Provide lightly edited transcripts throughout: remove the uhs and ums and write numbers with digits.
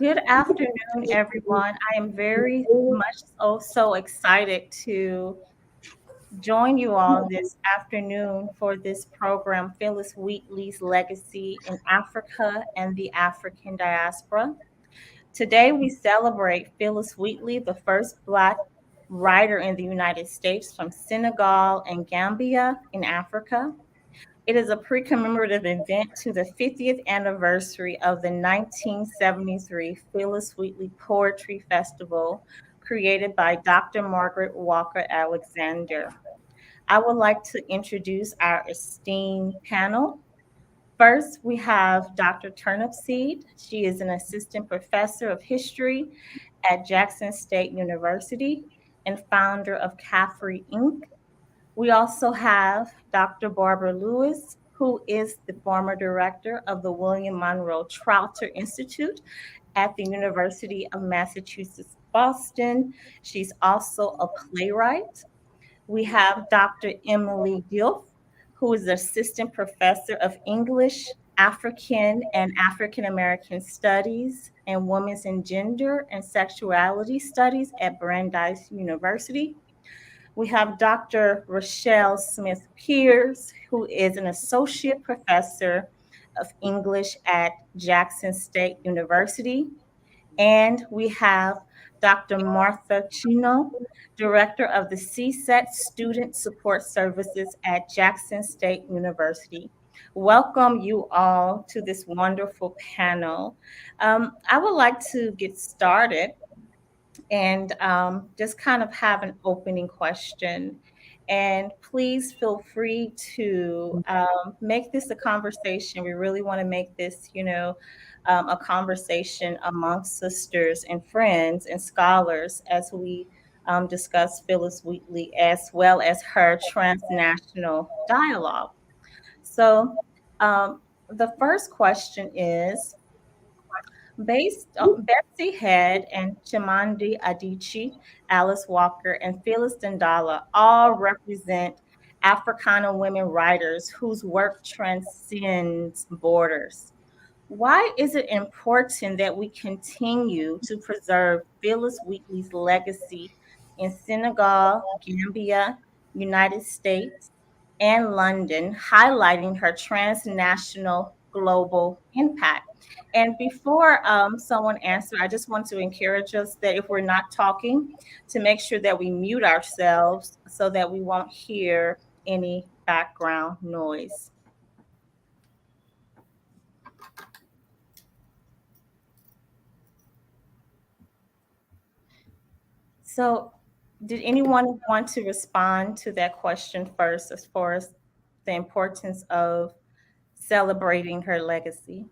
Good afternoon, everyone. I am very much so excited to join you all this afternoon for this program, Phillis Wheatley's Legacy in Africa and the African Diaspora. Today, we celebrate Phillis Wheatley, the first Black writer in the United States from Senegal and Gambia in Africa. It is a pre-commemorative event to the 50th anniversary of the 1973 Phillis Wheatley Poetry Festival, created by Dr. Margaret Walker Alexander. I would like to introduce our esteemed panel. First, we have Dr. Turnipseed. She is an assistant professor of history at Jackson State University and founder of Caffrey Inc. We also have Dr. Barbara Lewis, who is the former director of the William Monroe Trotter Institute at the University of Massachusetts, Boston. She's also a playwright. We have Dr. Emily Dilf, who is assistant professor of English, African and African American Studies, and Women's and Gender and Sexuality Studies at Brandeis University. We have Dr. Rochelle Smith Pierce, who is an associate professor of English at Jackson State University. And we have Dr. Martha Chino, director of the CSET Student Support Services at Jackson State University. Welcome you all to this wonderful panel. I would like to get started and just kind of have an opening question. And please feel free to make this a conversation. We really want to make this, a conversation amongst sisters and friends and scholars as we discuss Phillis Wheatley as well as her transnational dialogue. So the first question is, based on Betsy Head and Chimamanda Adichie, Alice Walker, and Phyllis Dindala all represent Africana women writers whose work transcends borders. Why is it important that we continue to preserve Phillis Wheatley's legacy in Senegal, Gambia, United States, and London, highlighting her transnational global impact? And before someone answers, I just want to encourage us that if we're not talking, to make sure that we mute ourselves so that we won't hear any background noise. So, did anyone want to respond to that question first as far as the importance of celebrating her legacy?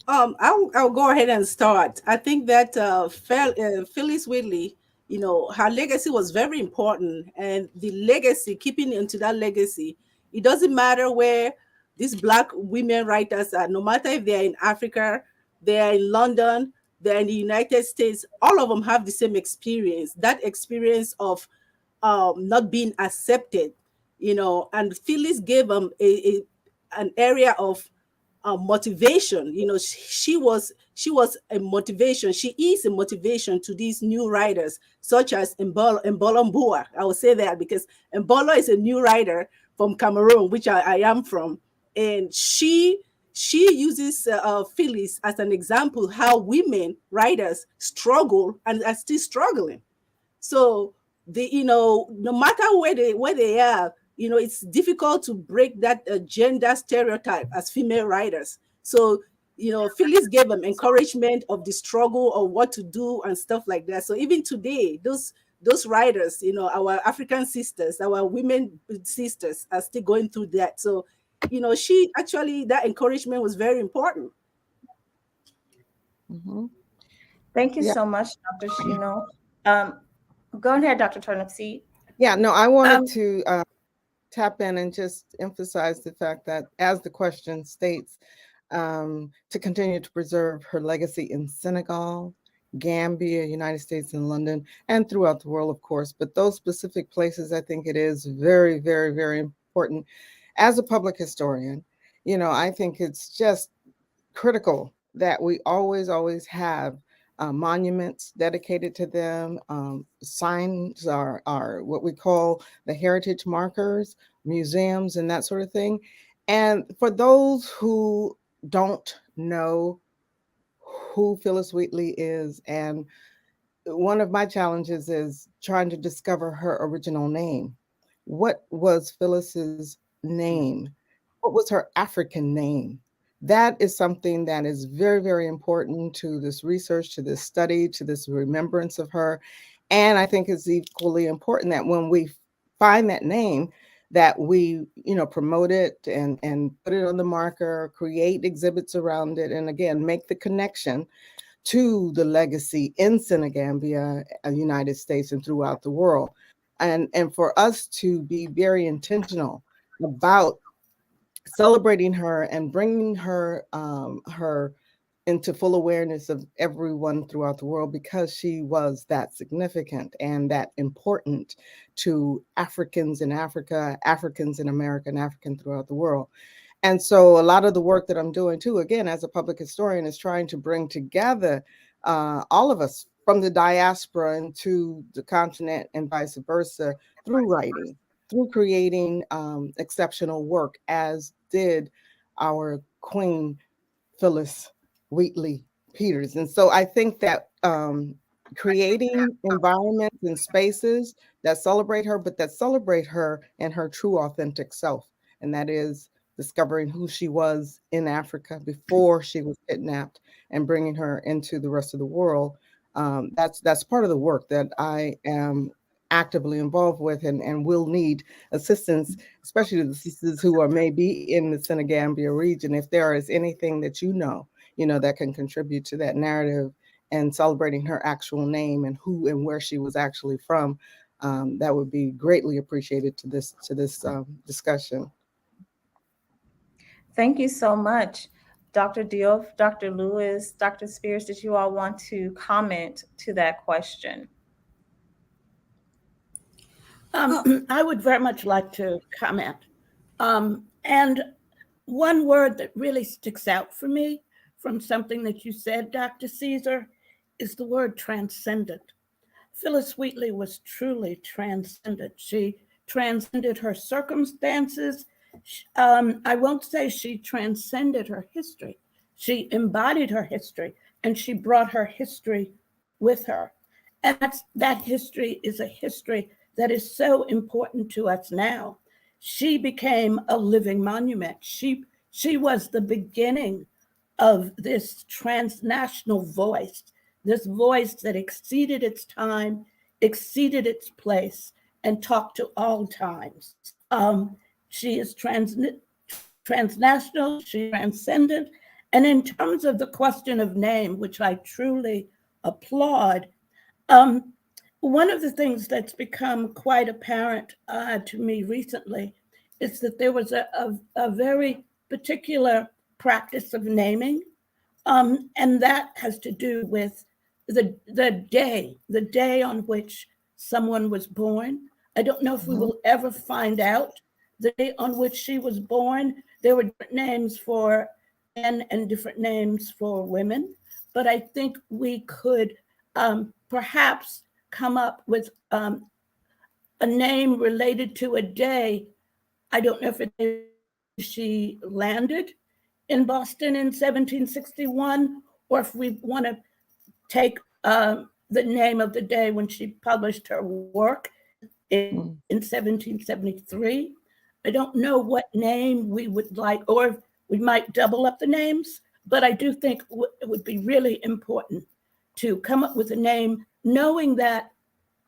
I'll go ahead and start. I think that Phyllis Wheatley, her legacy was very important, and the legacy, keeping into that legacy, it doesn't matter where these Black women writers are, no matter if they're in Africa, they're in London, they're in the United States, all of them have the same experience, that experience of not being accepted, and Phyllis gave them an area of motivation. She was a motivation. She is a motivation to these new writers, such as Mbolo Mbua. I will say that because Mbolo is a new writer from Cameroon, which I am from, and she uses Phyllis as an example how women writers struggle and are still struggling. So no matter where they are, it's difficult to break that gender stereotype as female writers. So Phyllis gave them encouragement of the struggle of what to do and stuff like that. So even today, those writers, our African sisters, our women sisters, are still going through that. So she actually, that encouragement was very important. Mm-hmm. Thank you so much, Dr. Shino. Go ahead, Dr. Turnipseed. Yeah, no, I wanted to tap in and just emphasize the fact that, as the question states, to continue to preserve her legacy in Senegal, Gambia, United States, and London, and throughout the world, of course. But those specific places, I think it is very, very, very important. As a public historian, I think it's just critical that we always have monuments dedicated to them. Signs are what we call the heritage markers, museums, and that sort of thing. And for those who don't know who Phillis Wheatley is, and one of my challenges is trying to discover her original name. What was Phyllis's name? What was her African name? That is something that is very important to this research, to this study, to this remembrance of her. And I think it's equally important that when we find that name, that we, promote it and put it on the marker, create exhibits around it, and again, make the connection to the legacy in Senegambia, United States, and throughout the world. And for us to be very intentional about celebrating her and bringing her into full awareness of everyone throughout the world, because she was that significant and that important to Africans in Africa, Africans in America, and African throughout the world. And so a lot of the work that I'm doing too, again, as a public historian, is trying to bring together all of us from the diaspora into the continent and vice versa through writing, through creating exceptional work, as did our Queen Phyllis Wheatley Peters. And so I think that creating environments and spaces that celebrate her, but that celebrate her and her true authentic self, and that is discovering who she was in Africa before she was kidnapped and bringing her into the rest of the world. That's part of the work that I am actively involved with, and will need assistance, especially the sisters who are maybe in the Senegambia region. If there is anything that that can contribute to that narrative and celebrating her actual name and who and where she was actually from, that would be greatly appreciated to this discussion. Thank you so much, Dr. Diouf, Dr. Lewis, Dr. Spears. Did you all want to comment to that question? I would very much like to comment. And one word that really sticks out for me from something that you said, Dr. Caesar, is the word transcendent. Phyllis Wheatley was truly transcendent. She transcended her circumstances. I won't say she transcended her history. She embodied her history, and she brought her history with her. And that history is a history that is so important to us now. She became a living monument. She was the beginning of this transnational voice, this voice that exceeded its time, exceeded its place, and talked to all times. She is transnational, she's transcendent. And in terms of the question of name, which I truly applaud, one of the things that's become quite apparent to me recently is that there was a very particular practice of naming, and that has to do with the day on which someone was born. I don't know if we will ever find out the day on which she was born. There were different names for men and different names for women, but I think we could perhaps come up with a name related to a day. I don't know if she landed in Boston in 1761, or if we want to take the name of the day when she published her work in 1773. I don't know what name we would like, or we might double up the names, but I do think it would be really important to come up with a name, knowing that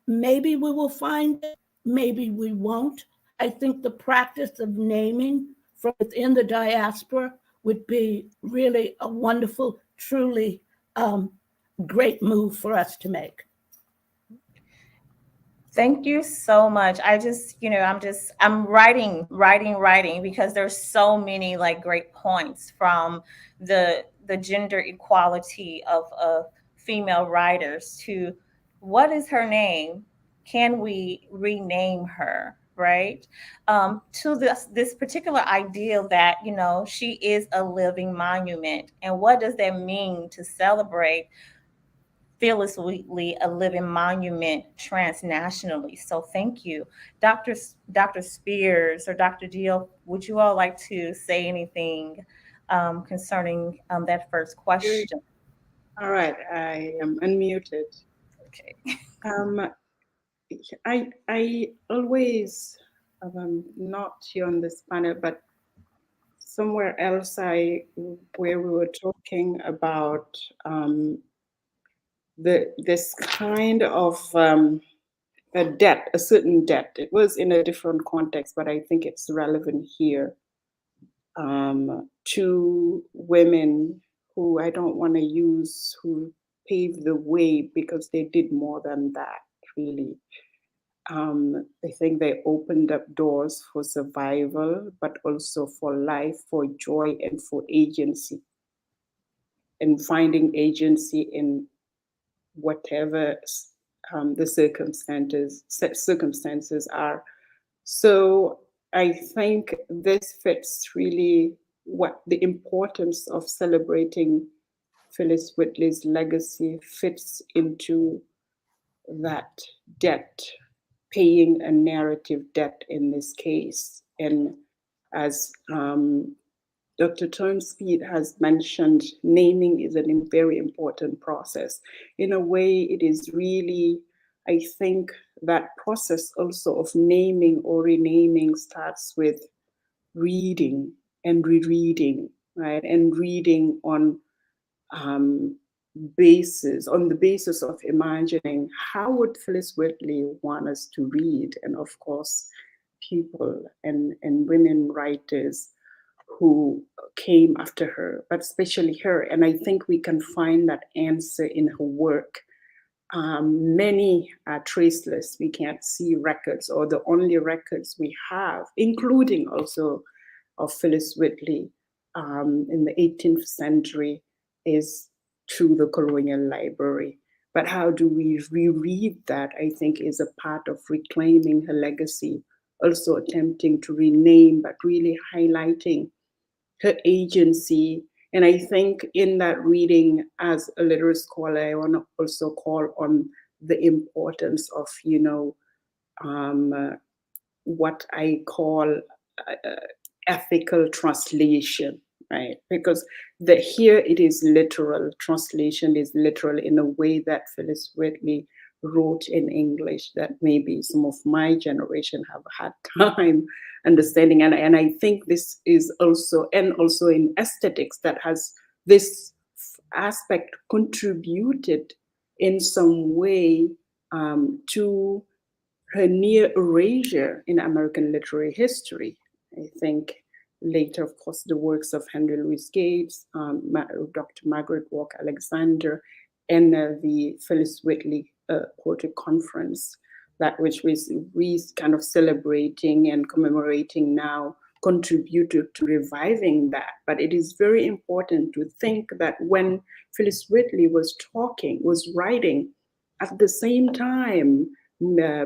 maybe we will find it, maybe we won't. I think the practice of naming from within the diaspora would be really a wonderful, truly great move for us to make. Thank you so much. I'm writing because there's so many like great points from the gender equality of female writers to what is her name? Can we rename her? celebrate to this particular ideal that, you know, she is a living monument. And what does that mean to celebrate Phillis Wheatley, a living monument transnationally? So thank you. Dr. Spears or Dr. Deal, would you all like to say anything concerning that first question? All right, I am unmuted. Okay. I always, not here on this panel, but somewhere else, where we were talking about this kind of a debt, a certain debt. It was in a different context, but I think it's relevant here, to women who I don't want to use who paved the way, because they did more than that, really. I think they opened up doors for survival, but also for life, for joy, and for agency. And finding agency in whatever the circumstances are. So I think this fits really what the importance of celebrating Phillis Wheatley's legacy fits into that debt, paying a narrative debt in this case. And as Dr. Turnspede has mentioned, naming is a very important process. In a way, it is really, I think, that process also of naming or renaming starts with reading and rereading, right? And reading on the basis of imagining how would Phillis Wheatley want us to read, and of course, people and women writers who came after her, but especially her. And I think we can find that answer in her work. Many are traceless. We can't see records, or the only records we have, including also of Phillis Wheatley in the 18th century, is through the colonial library. But how do we reread that, I think, is a part of reclaiming her legacy, also attempting to rename, but really highlighting her agency. And I think in that reading, as a literary scholar, I want to also call on the importance of, what I call ethical translation, right? Because here it is literal. Translation is literal in a way that Phillis Wheatley wrote in English that maybe some of my generation have had time understanding. And I think this is also in aesthetics that has this aspect contributed in some way to her near erasure in American literary history. I think later, of course, the works of Henry Louis Gates, Dr. Margaret Walker Alexander, and the Phillis Wheatley Poetry Conference, that which we kind of celebrating and commemorating now, contributed to reviving that. But it is very important to think that when Phillis Wheatley was writing, at the same time,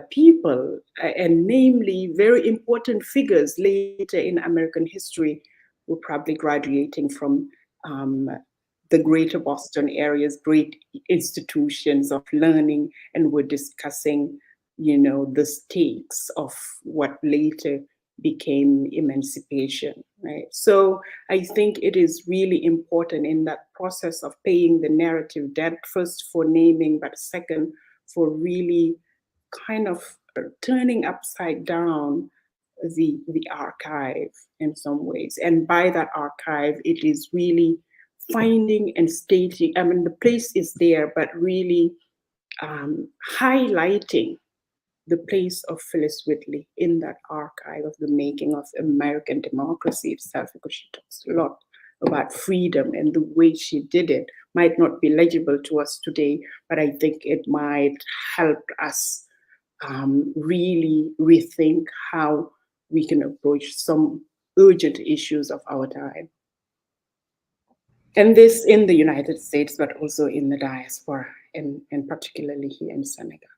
people, and namely very important figures later in American history, were probably graduating from the greater Boston area's great institutions of learning, and were discussing, the stakes of what later became emancipation, right? So I think it is really important in that process of paying the narrative debt, first for naming, but second for really kind of turning upside down the archive in some ways. And by that archive, it is really finding and stating, I mean, the place is there, but really highlighting the place of Phillis Wheatley in that archive of the making of American democracy itself, because she talks a lot about freedom, and the way she did it might not be legible to us today, but I think it might help us really rethink how we can approach some urgent issues of our time. And this in the United States, but also in the diaspora, and particularly here in Senegal.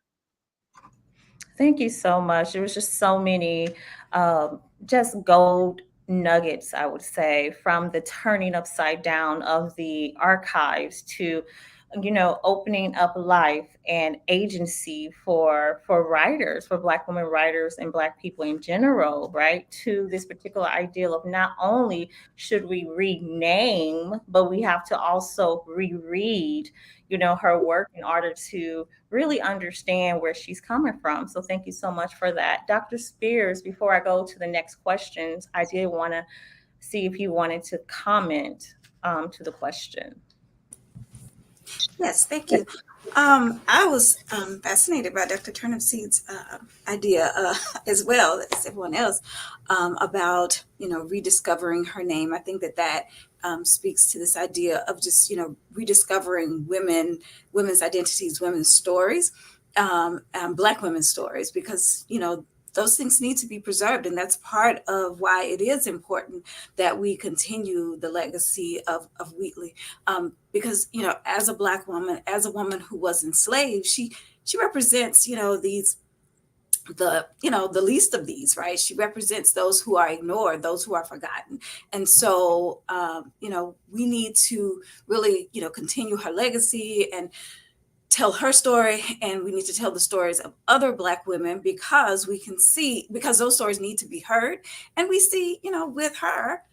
Thank you so much. There was just so many just gold nuggets, I would say, from the turning upside down of the archives to, opening up life and agency for writers, for Black women writers and Black people in general, right? To this particular ideal of not only should we rename, but we have to also reread, her work in order to really understand where she's coming from. So thank you so much for that. Dr. Spears, before I go to the next questions, I did want to see if you wanted to comment to the question. Yes, thank you. I was fascinated by Dr. Turnipseed's idea as well as everyone else about, rediscovering her name. I think that speaks to this idea of just, rediscovering women's identities, women's stories, Black women's stories, because, those things need to be preserved. And that's part of why it is important that we continue the legacy of Wheatley. Because, as a Black woman, as a woman who was enslaved, she represents, the least of these, right? She represents those who are ignored, those who are forgotten. And so, we need to really, continue her legacy and tell her story, and we need to tell the stories of other Black women, because those stories need to be heard. And we see, with her,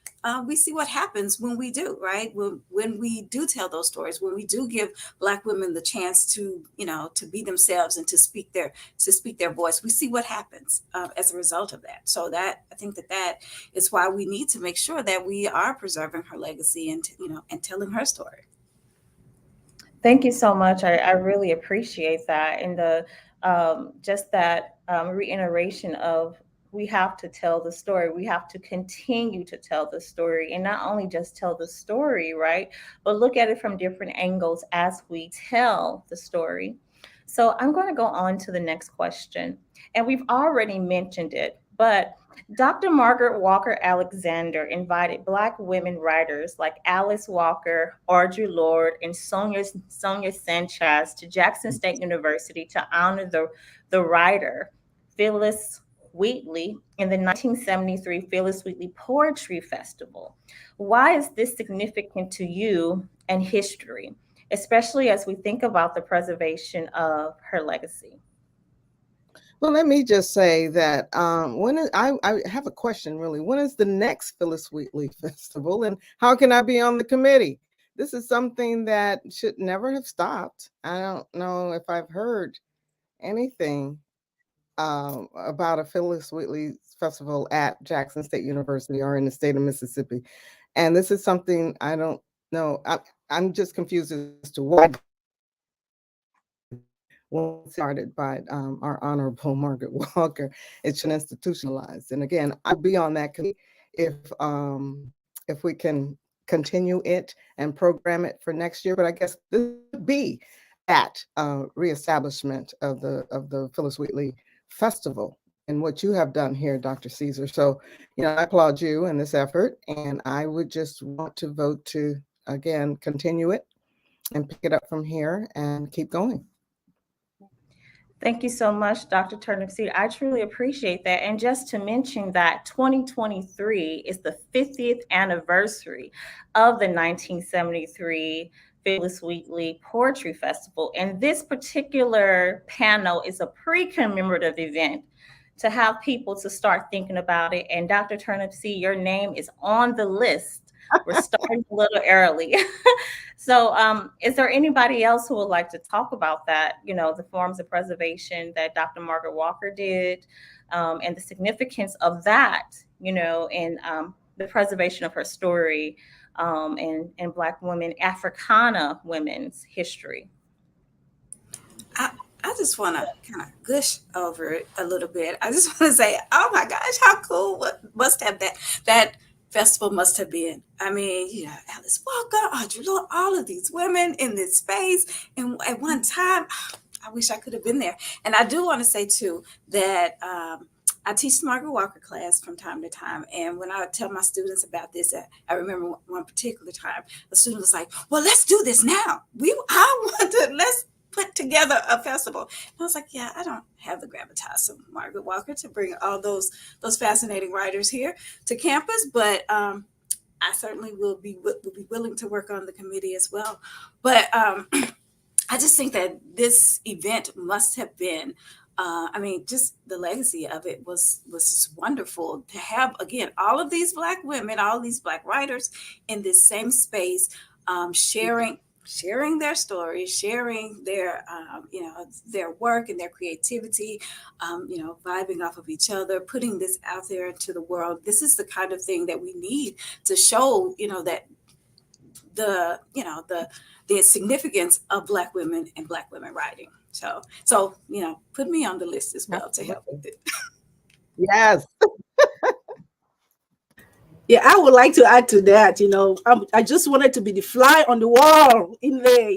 we see what happens when we do, right? When we do tell those stories, when we do give Black women the chance to, to be themselves and to speak their voice, we see what happens as a result of that. So I think that is why we need to make sure that we are preserving her legacy and, and telling her story. Thank you so much. I really appreciate that. And the just that reiteration of, we have to tell the story. We have to continue to tell the story, and not only just tell the story, right? But look at it from different angles as we tell the story. So I'm going to go on to the next question. And we've already mentioned it, but Dr. Margaret Walker Alexander invited Black women writers like Alice Walker, Audre Lorde, and Sonia Sanchez to Jackson State University to honor the writer Phillis Wheatley in the 1973 Phillis Wheatley Poetry Festival. Why is this significant to you and history, especially as we think about the preservation of her legacy? Well, let me just say that I have a question, really. When is the next Phillis Wheatley Festival, and how can I be on the committee? This is something that should never have stopped. I don't know if I've heard anything about a Phillis Wheatley Festival at Jackson State University or in the state of Mississippi. And this is something I don't know. I'm just confused as to why started by our Honorable Margaret Walker. It should institutionalize. And again, I'll be on that committee if we can continue it and program it for next year. But I guess this would be that reestablishment of the Phillis Wheatley Festival and what you have done here, Dr. Caesar. So, I applaud you in this effort, and I would just want to vote to, again, continue it and pick it up from here and keep going. Thank you so much, Dr. Turnipseed. I truly appreciate that. And just to mention that 2023 is the 50th anniversary of the 1973 Phillis Wheatley Poetry Festival. And this particular panel is a pre-commemorative event to have people to start thinking about it. And Dr. Turnipseed, your name is on the list. We're starting a little early. So is there anybody else who would like to talk about that, the forms of preservation that Dr. Margaret Walker did, and the significance of that, in the preservation of her story, and Black women, Africana women's history? I just want to kind of gush over it a little bit. I just want to say, oh my gosh, how cool! What must have that festival must have been. I mean, Alice Walker, Audre Lorde, all of these women in this space. And at one time, I wish I could have been there. And I do want to say, too, that I teach the Margaret Walker class from time to time. And when I tell my students about this, I remember one particular time, a student was like, well, let's do this now. Let's put together a festival. And I was like, yeah, I don't have the gravitas of Margaret Walker to bring all those fascinating writers here to campus, but I certainly will be willing to work on the committee as well. But I just think that this event must have been, I mean, just the legacy of it was just wonderful to have, again, all of these Black women, all these Black writers in this same space, sharing their stories, sharing their, their work and their creativity, vibing off of each other, putting this out there into the world. This is the kind of thing that we need to show, that the significance of Black women and Black women writing. So put me on the list as well to help with it. Yes. Yeah, I would like to add to that. I just wanted to be the fly on the wall in there,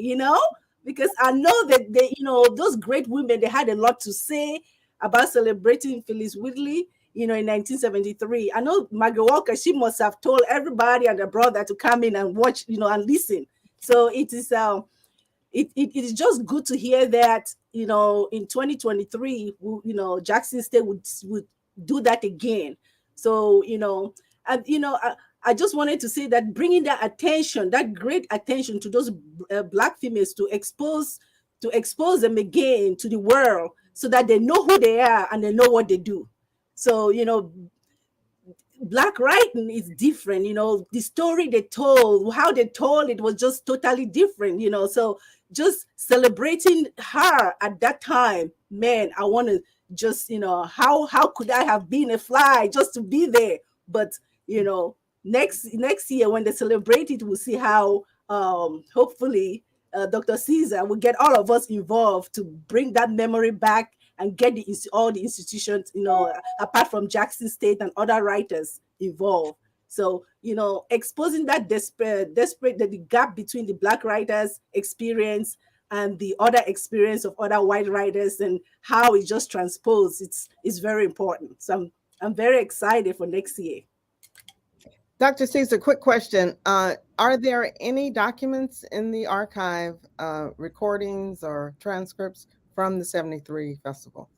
because I know that they, those great women, they had a lot to say about celebrating Phillis Wheatley, in 1973. I know Margaret Walker, she must have told everybody and their brother to come in and watch, and listen. So it is it is just good to hear that, in 2023, Jackson State would do that again. So, and I just wanted to say that bringing that attention, that great attention to those Black females, to expose them again to the world, so that they know who they are and they know what they do. So, Black writing is different, the story they told, how they told it was just totally different, so just celebrating her at that time, man, I want to just, how could I have been a fly just to be there? But, next year when they celebrate it, we'll see how, hopefully, Dr. Caesar will get all of us involved to bring that memory back and get all the institutions, apart from Jackson State and other writers involved. So, exposing that the gap between the Black writers' experience and the other experience of other white writers and how it just transposed, it's very important. So I'm very excited for next year. Dr. Caesar, quick question. Are there any documents in the archive, recordings or transcripts from the 73 festival?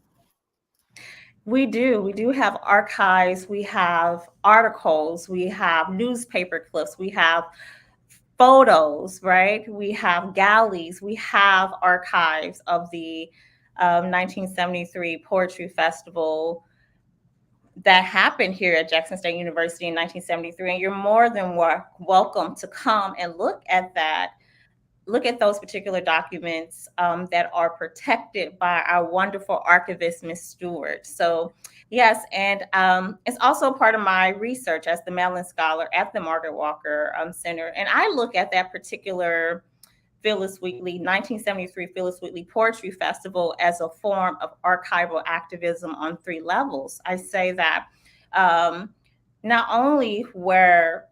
We do have archives, we have articles, we have newspaper clips, we have photos, right? We have galleys, we have archives of the 1973 Poetry Festival that happened here at Jackson State University in 1973. And you're more than welcome to come and look at those particular documents that are protected by our wonderful archivist, Ms. Stewart. So yes, and it's also part of my research as the Mellon Scholar at the Margaret Walker Center. And I look at that particular Phillis Wheatley, 1973 Phillis Wheatley Poetry Festival as a form of archival activism on three levels. I say that not only was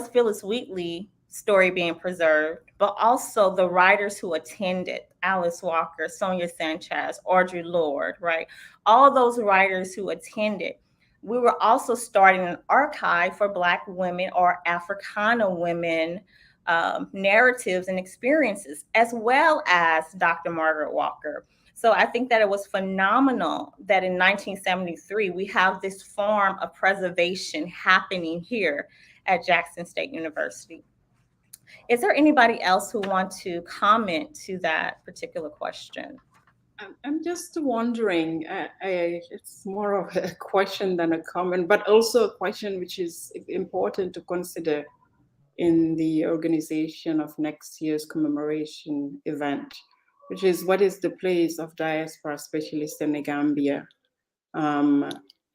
Phillis Wheatley story being preserved, but also the writers who attended, Alice Walker, Sonia Sanchez, Audre Lorde, right? All those writers who attended. We were also starting an archive for Black women or Africana women narratives and experiences, as well as Dr. Margaret Walker. So I think that it was phenomenal that in 1973, we have this form of preservation happening here at Jackson State University. Is there anybody else who wants to comment to that particular question? I'm just wondering, it's more of a question than a comment, but also a question which is important to consider in the organization of next year's commemoration event, which is what is the place of Diaspora, especially Senegal and Gambia,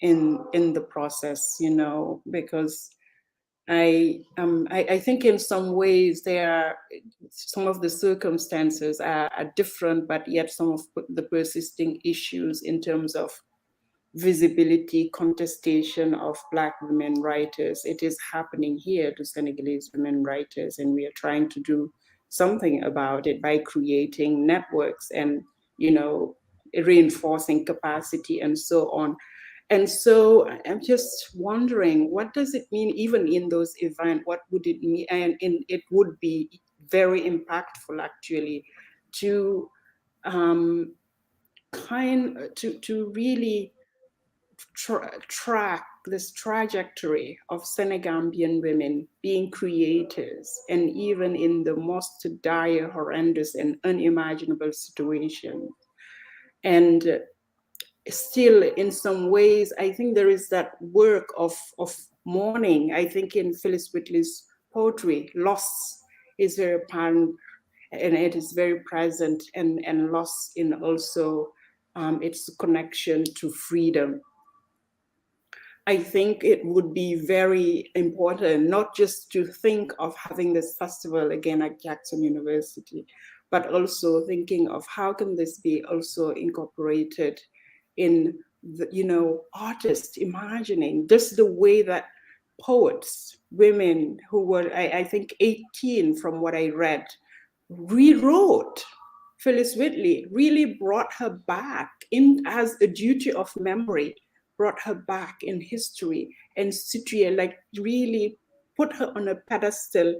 in the process, because I think in some ways some of the circumstances are different, but yet some of the persisting issues in terms of visibility, contestation of Black women writers. It is happening here to Senegalese women writers, and we are trying to do something about it by creating networks and, reinforcing capacity and so on. And so I'm just wondering, what does it mean, even in those events, what would it mean? And it would be very impactful, actually, to to really track this trajectory of Senegambian women being creators, and even in the most dire, horrendous, and unimaginable situations. And still, in some ways, I think there is that work of mourning. I think in Phillis Wheatley's poetry, loss is very apparent, and it is very present, and loss in also its connection to freedom. I think it would be very important not just to think of having this festival again at Jackson University, but also thinking of how can this be also incorporated in the, artists imagining just the way that poets, women who were, I think 18 from what I read, rewrote Phillis Wheatley, really brought her back in as a duty of memory, brought her back in history and like really put her on a pedestal.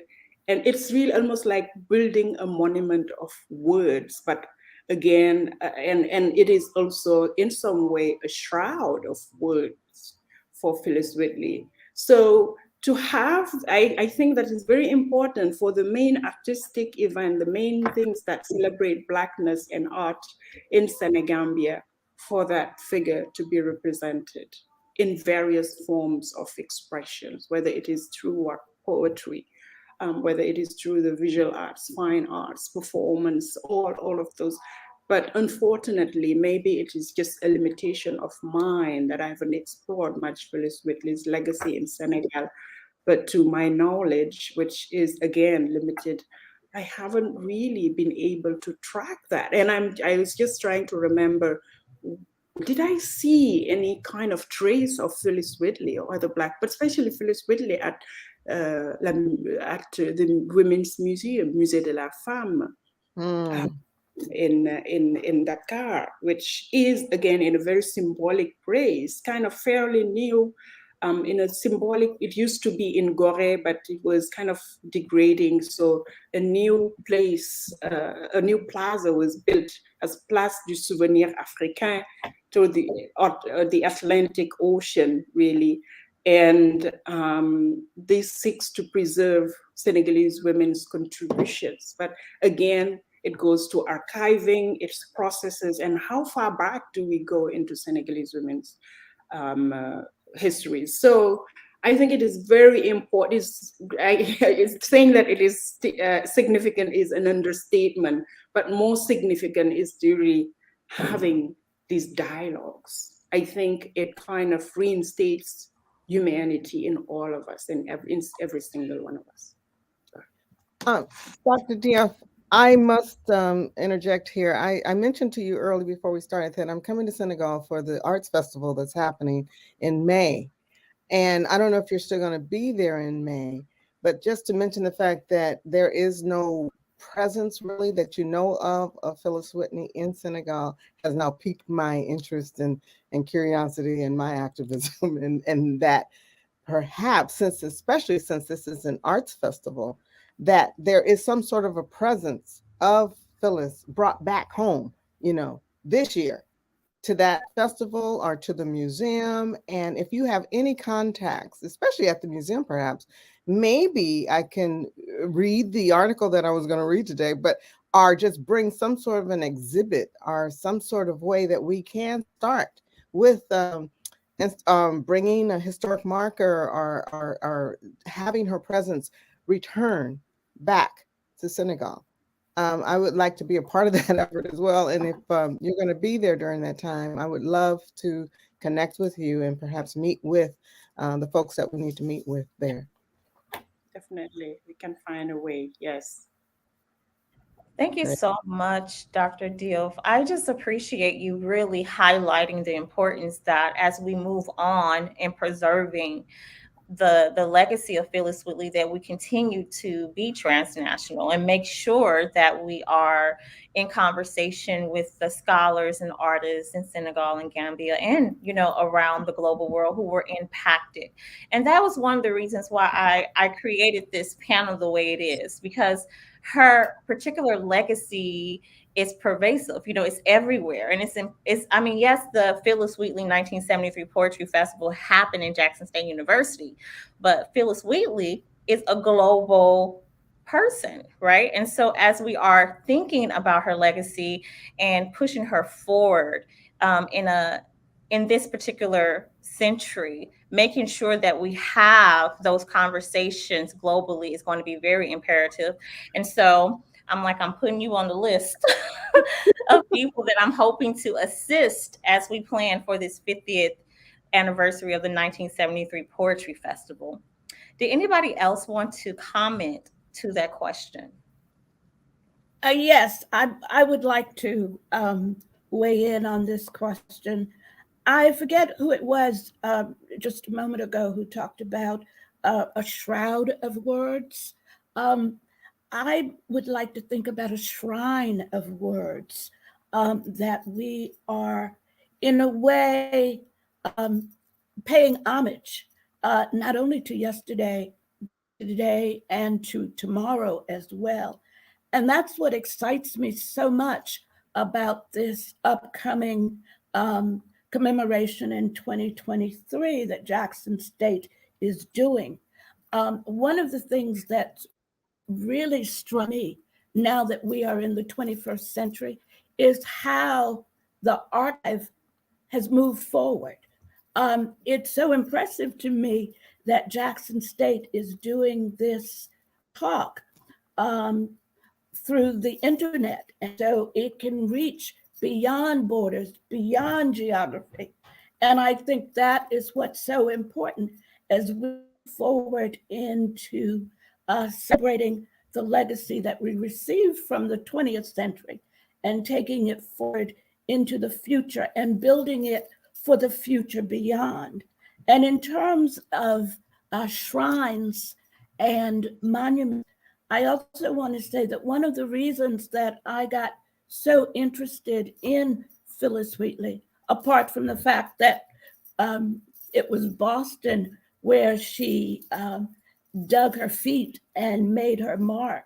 And it's really almost like building a monument of words, but again, and it is also in some way a shroud of words for Phillis Wheatley. So to have, I think that is very important for the main artistic event, the main things that celebrate Blackness and art in Senegambia, for that figure to be represented in various forms of expressions, whether it is through poetry, whether it is through the visual arts, fine arts, performance, all of those. But unfortunately, maybe it is just a limitation of mine that I haven't explored much Phillis Wheatley's legacy in Senegal. But to my knowledge, which is again limited, I haven't really been able to track that. And I was just trying to remember, did I see any kind of trace of Phillis Wheatley or other Black, but especially Phillis Wheatley at the Women's Museum, Musée de la Femme, in Dakar, which is again in a very symbolic place, kind of fairly new. In a symbolic, it used to be in Gorée, but it was kind of degrading. So a new place, a new plaza was built as Place du Souvenir Africain to the Atlantic Ocean, really. And this seeks to preserve Senegalese women's contributions. But again, it goes to archiving its processes, and how far back do we go into Senegalese women's history. So I think it is very important. Saying that it is significant is an understatement, but more significant is really having these dialogues. I think it kind of reinstates humanity in all of us, in every single one of us. Dr. Diaf, I must interject here. I mentioned to you early before we started that I'm coming to Senegal for the arts festival that's happening in May. And I don't know if you're still going to be there in May, but just to mention the fact that there is no presence really that you know of Phillis Wheatley in Senegal has now piqued my interest and curiosity and my activism, and that perhaps, especially since this is an arts festival, that there is some sort of a presence of Phillis brought back home, this year to that festival or to the museum. And if you have any contacts, especially at the museum, perhaps, maybe I can read the article that I was going to read today, or just bring some sort of an exhibit or some sort of way that we can start with bringing a historic marker or having her presence return back to Senegal. I would like to be a part of that effort as well. And if you're going to be there during that time, I would love to connect with you and perhaps meet with the folks that we need to meet with there. Definitely, we can find a way. Yes. Thank you so much, Dr. Diaf. I just appreciate you really highlighting the importance that as we move on in preserving the legacy of Phillis Wheatley, that we continue to be transnational and make sure that we are in conversation with the scholars and artists in Senegal and Gambia and, around the global world who were impacted. And that was one of the reasons why I created this panel the way it is, because her particular legacy is pervasive. It's everywhere. And yes, the Phillis Wheatley 1973 Poetry Festival happened in Jackson State University, but Phillis Wheatley is a global person, right? And so as we are thinking about her legacy and pushing her forward in this particular century, making sure that we have those conversations globally is going to be very imperative. And so I'm putting you on the list of people that I'm hoping to assist as we plan for this 50th anniversary of the 1973 Poetry Festival. Did anybody else want to comment to that question? Yes, I would like to weigh in on this question. I forget who it was just a moment ago who talked about a shroud of words. I would like to think about a shrine of words that we are, in a way, paying homage not only to yesterday, today, and to tomorrow as well. And that's what excites me so much about this upcoming commemoration in 2023 that Jackson State is doing. One of the things that really struck me now that we are in the 21st century is how the archive has moved forward. It's so impressive to me that Jackson State is doing this talk through the internet, and so it can reach beyond borders, beyond geography. And I think that is what's so important as we move forward into celebrating the legacy that we received from the 20th century and taking it forward into the future and building it for the future beyond. And in terms of shrines and monuments, I also want to say that one of the reasons that I got so interested in Phillis Wheatley, apart from the fact that it was Boston where she dug her feet and made her mark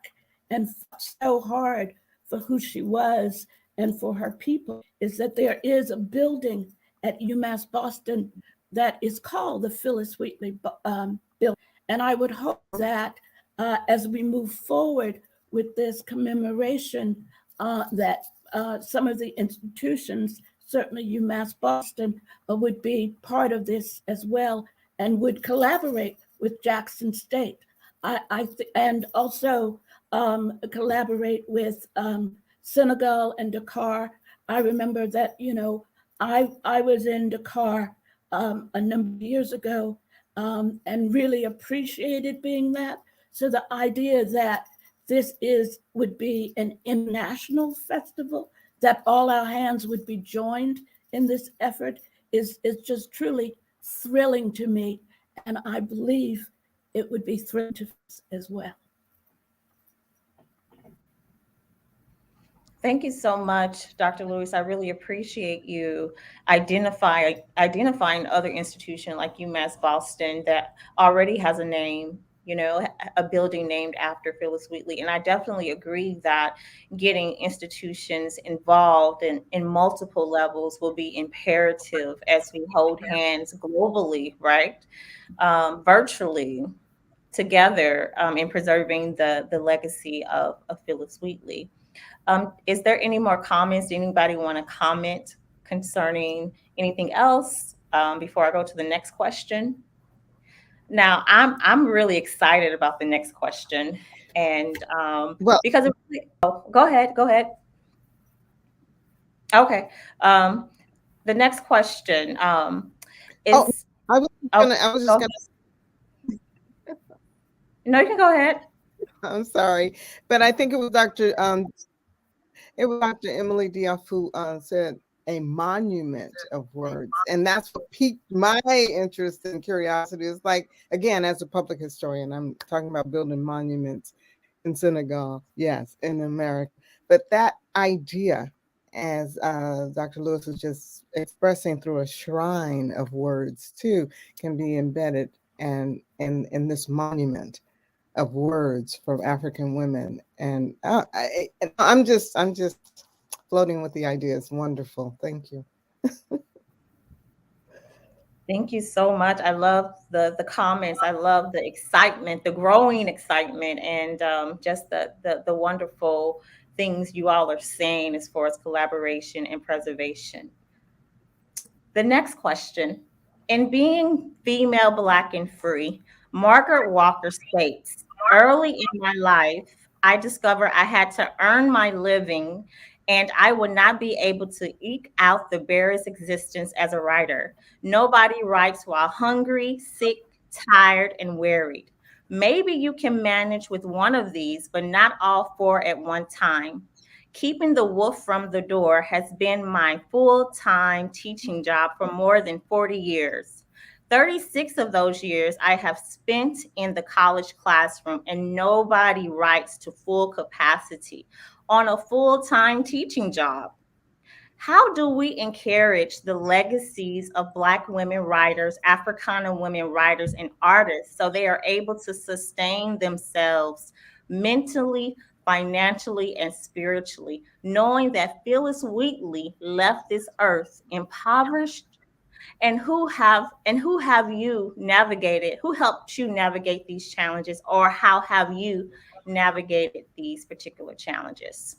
and fought so hard for who she was and for her people, is that there is a building at UMass Boston that is called the Phillis Wheatley building. And I would hope that as we move forward with this commemoration, that some of the institutions, certainly UMass Boston, would be part of this as well and would collaborate with Jackson State. And also collaborate with Senegal and Dakar. I remember that, I was in Dakar a number of years ago and really appreciated being that. So the idea that this would be an international festival, that all our hands would be joined in this effort is just truly thrilling to me. And I believe it would be thrilling to us as well. Thank you so much, Dr. Lewis. I really appreciate you identifying other institution like UMass Boston that already has a name, a building named after Phillis Wheatley. And I definitely agree that getting institutions involved in multiple levels will be imperative as we hold hands globally, right? Virtually together in preserving the legacy of Phillis Wheatley. Is there any more comments? Anybody want to comment concerning anything else before I go to the next question? Now, I'm really excited about the next question, and because it really, go ahead. Okay, the next question is. I was just gonna. No, you can go ahead. I'm sorry, but I think it was Dr. Emily Diaf who said a monument of words, and that's what piqued my interest and curiosity. It's like, again, as a public historian, I'm talking about building monuments. in Senegal, yes, in America. But that idea, as Dr. Lewis was just expressing through a shrine of words too, can be embedded and in this monument of words from African women. And I'm just floating with the idea. It's wonderful. Thank you. Thank you so much. I love the comments. I love the excitement, the growing excitement, and just the wonderful things you all are saying as far as collaboration and preservation. The next question. In Being Female, Black, and Free, Margaret Walker states, early in my life, I discovered I had to earn my living and I would not be able to eke out the barest existence as a writer. Nobody writes while hungry, sick, tired, and wearied. Maybe you can manage with one of these, but not all four at one time. Keeping the wolf from the door has been my full-time teaching job for more than 40 years. 36 of those years I have spent in the college classroom, and nobody writes to full capacity on a full-time teaching job. How do we encourage the legacies of Black women writers, Africana women writers, and artists so they are able to sustain themselves mentally, financially, and spiritually, knowing that Phillis Wheatley left this earth impoverished? And who have you navigated? Who helped you navigate these challenges, or how have you navigated these particular challenges?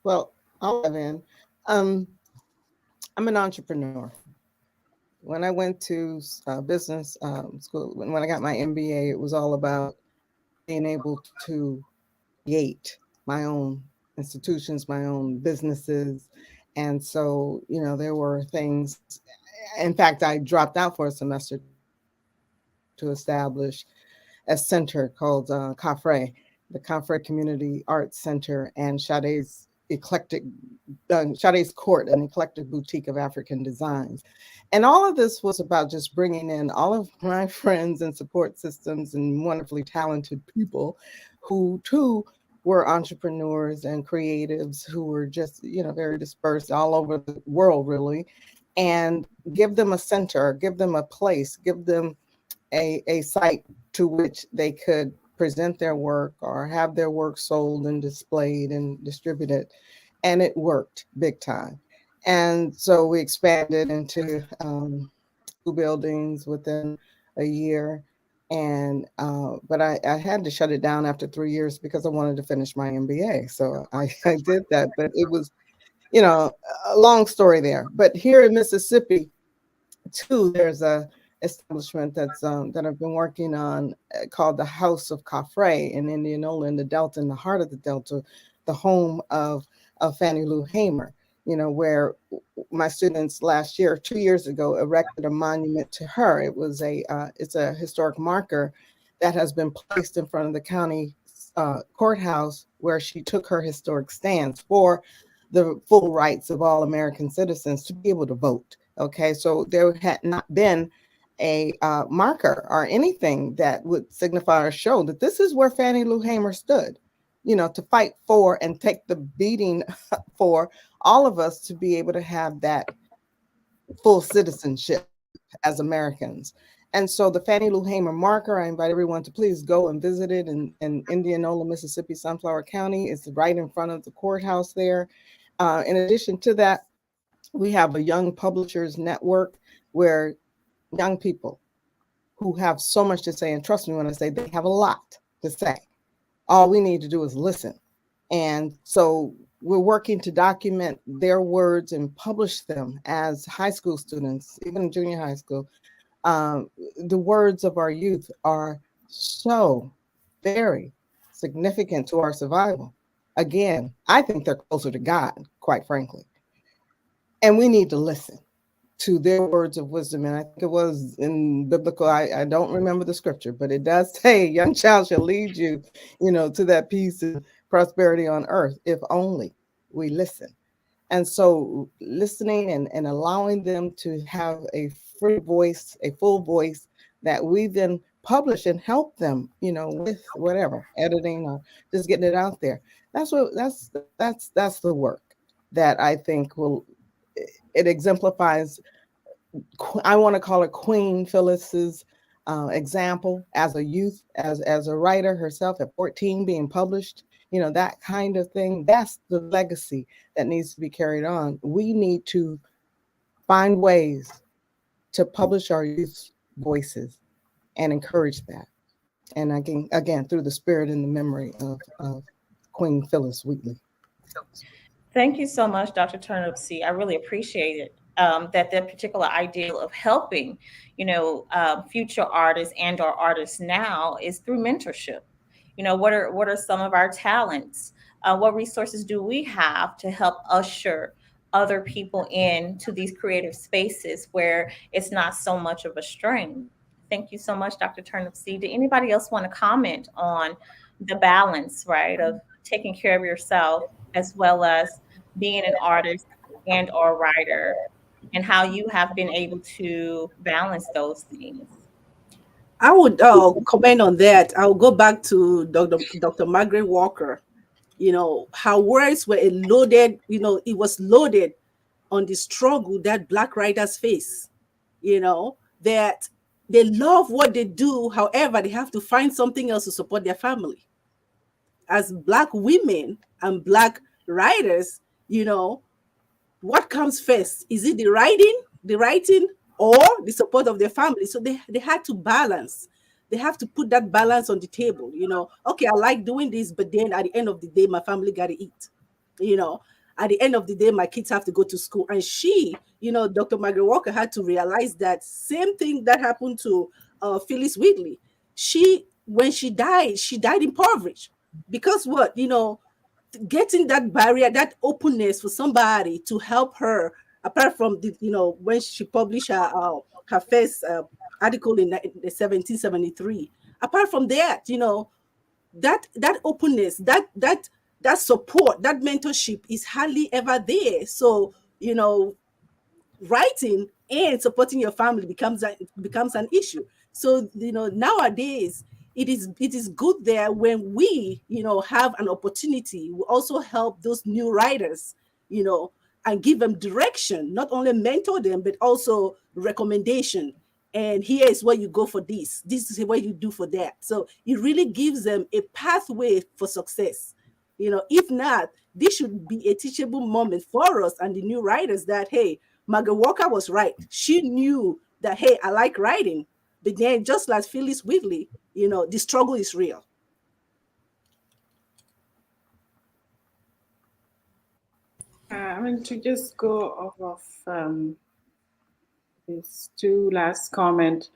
Well, I'll dive in. I'm an entrepreneur. When I went to business school, when I got my MBA, it was all about being able to create my own institutions, my own businesses. And so, there were things. In fact, I dropped out for a semester to establish a center called CAFRE, the CAFRE Community Arts Center, and Sade's Court, an eclectic boutique of African designs. And all of this was about just bringing in all of my friends and support systems and wonderfully talented people who too were entrepreneurs and creatives who were just, very dispersed all over the world, really, and give them a center, give them a place, give them a site to which they could present their work or have their work sold and displayed and distributed. And it worked big time. And so we expanded into 2 buildings within a year. And but I had to shut it down after 3 years because I wanted to finish my MBA. So I did that. But it was, a long story there. But here in Mississippi, too, there's a establishment that I've been working on called the House of Cafre in Indianola, in the Delta, in the heart of the Delta, the home of Fannie Lou Hamer, where my students last year, 2 years ago, erected a monument to her. It was it's a historic marker that has been placed in front of the county courthouse where she took her historic stance for the full rights of all American citizens to be able to vote. Okay, so there had not been a marker or anything that would signify or show that this is where Fannie Lou Hamer stood, to fight for and take the beating for all of us to be able to have that full citizenship as Americans. And so the Fannie Lou Hamer marker, I invite everyone to please go and visit it in Indianola, Mississippi, Sunflower County. It's right in front of the courthouse there. In addition to that, we have a young publishers network where young people who have so much to say, and trust me when I say they have a lot to say. All we need to do is listen. And so we're working to document their words and publish them as high school students, even in junior high school. The words of our youth are so very significant to our survival. Again, I think they're closer to God, quite frankly. And we need to listen to their words of wisdom. And I think it was in biblical, I don't remember the scripture, but it does say, young child shall lead you, to that peace and prosperity on earth, if only we listen. And so listening and allowing them to have a free voice, a full voice that we then publish and help them, with whatever editing or just getting it out there. That's the work that I think it exemplifies. I want to call it Queen Phyllis's example as a youth, as a writer herself at 14, being published, that kind of thing. That's the legacy that needs to be carried on. We need to find ways to publish our youth voices and encourage that. And again, through the spirit and the memory of Queen Phillis Wheatley. Thank you so much, Dr. Turnip C. I really appreciate it. That particular ideal of helping, future artists and/or artists now is through mentorship. What are some of our talents? What resources do we have to help usher other people into these creative spaces where it's not so much of a strain? Thank you so much, Dr. Turnip C. Did anybody else want to comment on the balance, right, of taking care of yourself as well as being an artist and/or writer, and how you have been able to balance those things? I would comment on that. I'll go back to Dr. Margaret Walker. Her words were loaded, it was loaded on the struggle that Black writers face, that they love what they do. However, they have to find something else to support their family. As Black women and Black writers, what comes first? Is it the writing, or the support of their family? So they had to balance. They have to put that balance on the table. Okay, I like doing this, but then at the end of the day, my family got to eat. At the end of the day, my kids have to go to school. And she, Dr. Margaret Walker had to realize that same thing that happened to Phillis Wheatley. When she died impoverished. Because what? Getting that barrier, that openness for somebody to help her, apart from when she published her first article in 1773. Apart from that, that openness, that support, that mentorship is hardly ever there. So writing and supporting your family becomes an issue. So nowadays it is good there when we have an opportunity. We also help those new writers, and give them direction, not only mentor them but also recommendation. And here is where you go for this is what you do for that. So it really gives them a pathway for success. If not, this should be a teachable moment for us and the new writers that, hey, Margaret Walker was right. She knew that, hey, I like writing. But then, just like Phillis Wheatley, the struggle is real. To just go off of these two last comment,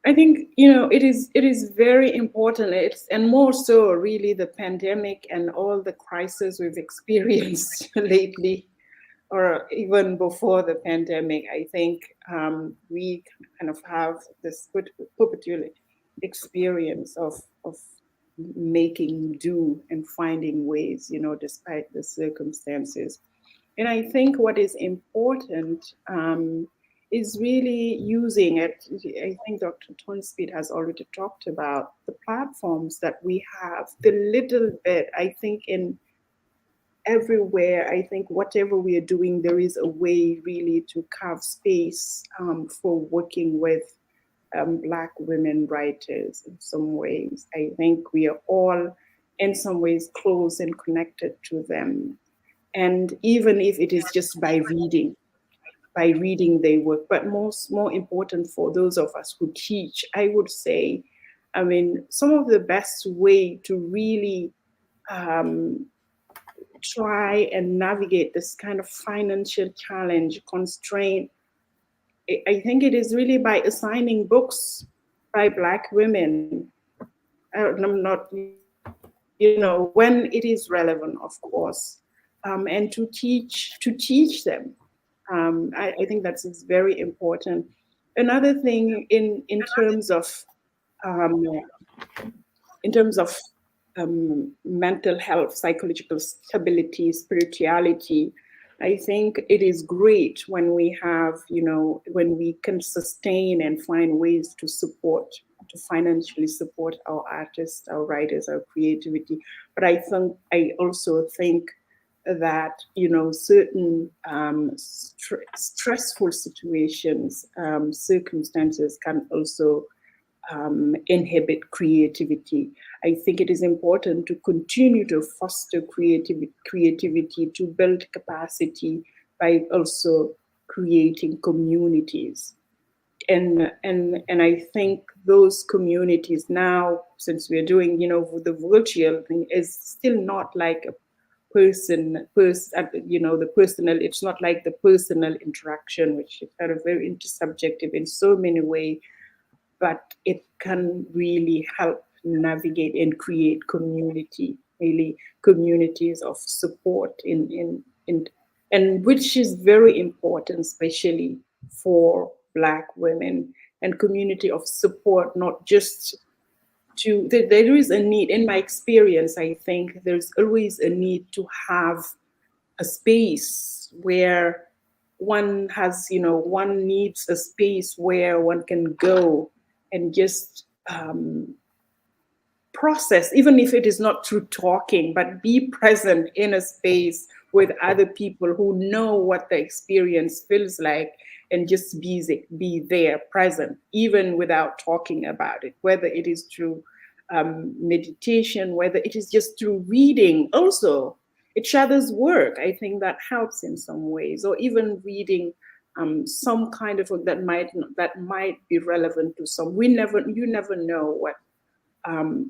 I think it is very important. And more so, really, the pandemic and all the crises we've experienced lately, or even before the pandemic. I think we kind of have this perpetual experience of making do and finding ways, despite the circumstances. And I think what is important is really using it. I think Dr. Tonspeed has already talked about the platforms that we have, the little bit, I think in everywhere, I think whatever we are doing, there is a way really to carve space for working with Black women writers in some ways. I think we are all in some ways close and connected to them. And even if it is just by reading their work, but more important for those of us who teach, I would say, some of the best way to really try and navigate this kind of financial challenge, constraint, I think it is really by assigning books by Black women. I'm not, when it is relevant, of course, and to teach them. I think that's very important. Another thing in terms of mental health, psychological stability, spirituality, I think it is great when we have, when we can sustain and find ways to financially support our artists, our writers, our creativity. But I also think that, certain stressful situations, circumstances can also inhibit creativity. I think it is important to continue to foster creativity, to build capacity by also creating communities. And I think those communities now, since we're doing, the virtual thing, is still not like a the personal, it's not like the personal interaction, which is kind of very intersubjective in so many ways, but it can really help navigate and create community, really communities of support in and which is very important, especially for Black women, and community of support, not just there is a need, in my experience, I think there's always a need to have a space where one needs a space where one can go and just process, even if it is not through talking, but be present in a space with other people who know what the experience feels like, and just be there present, even without talking about it, whether it is through meditation, whether it is just through reading also each other's work. I think that helps in some ways, or even reading some kind of work that might be relevant to some. You never know what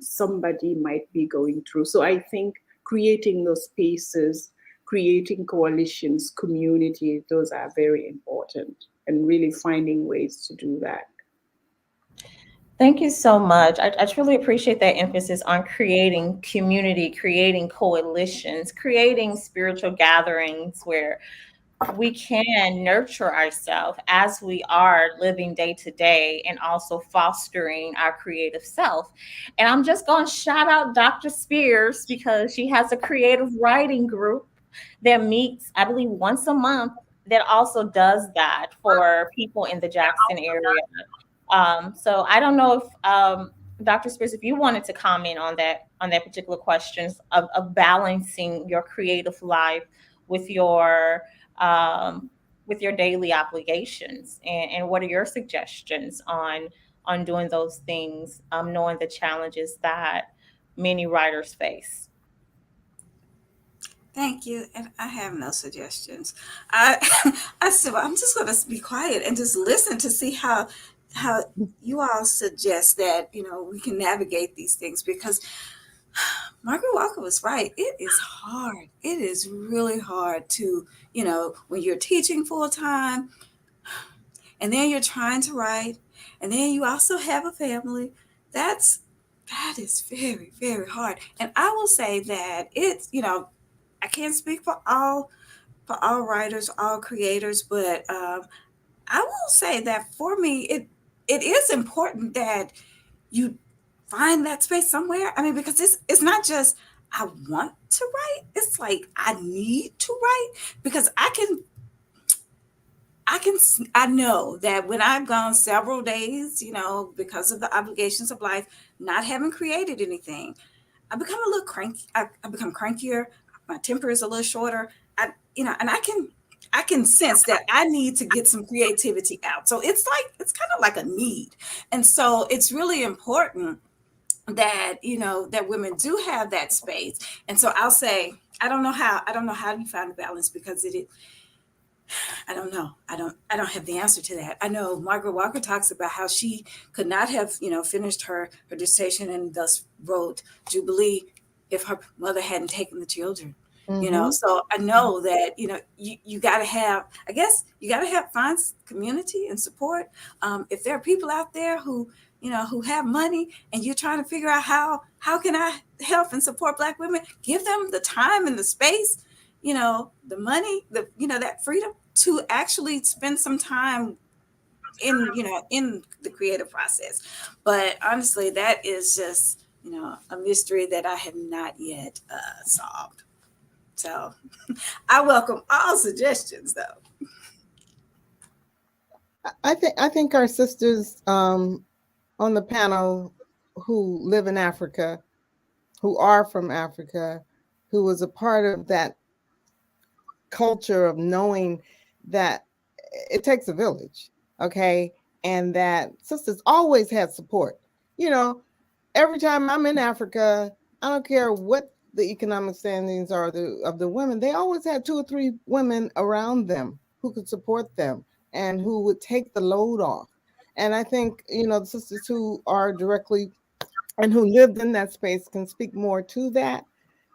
somebody might be going through. So I think creating those spaces, creating coalitions, community, those are very important, and really finding ways to do that. Thank you so much. I truly appreciate that emphasis on creating community, creating coalitions, creating spiritual gatherings where we can nurture ourselves as we are living day to day, and also fostering our creative self. And I'm just going to shout out Dr. Spears, because she has a creative writing group that meets, I believe, once a month, that also does that for people in the Jackson area. So I don't know if Dr. Spears, if you wanted to comment on that particular questions of balancing your creative life with your daily obligations, and what are your suggestions on doing those things, knowing the challenges that many writers face. Thank you. And I have no suggestions. I I said, well, I'm just going to be quiet and just listen to see how you all suggest that, we can navigate these things, because Margaret Walker was right. It is hard. It is really hard to, when you're teaching full time, and then you're trying to write, and then you also have a family. That is very, very hard. And I will say that it's, I can't speak for all writers, all creators, but I will say that for me, it is important that you find that space somewhere. I mean, because it's not just I want to write. It's like I need to write, because I know that when I've gone several days, because of the obligations of life, not having created anything, I become a little cranky. I become crankier. My temper is a little shorter. And I can sense that I need to get some creativity out. So it's kind of like a need. And so it's really important that, that women do have that space. And so I'll say, I don't know how you find the balance, because I don't know. I don't have the answer to that. I know Margaret Walker talks about how she could not have, finished her dissertation and thus wrote Jubilee if her mother hadn't taken the children. So I know that, you got to have, I guess you got to find community and support. If there are people out there who have money, and you're trying to figure out how can I help and support Black women, give them the time and the space, the money, that freedom to actually spend some time in the creative process. But honestly, that is just, a mystery that I have not yet solved. So I welcome all suggestions, though. I think our sisters on the panel who live in Africa, who are from Africa, who was a part of that culture of knowing that it takes a village, okay? And that sisters always had support. You know, every time I'm in Africa, I don't care what the economic standings are of the women, they always had 2 or 3 women around them who could support them and who would take the load off. And I think, you know, the sisters who are directly and who lived in that space can speak more to that.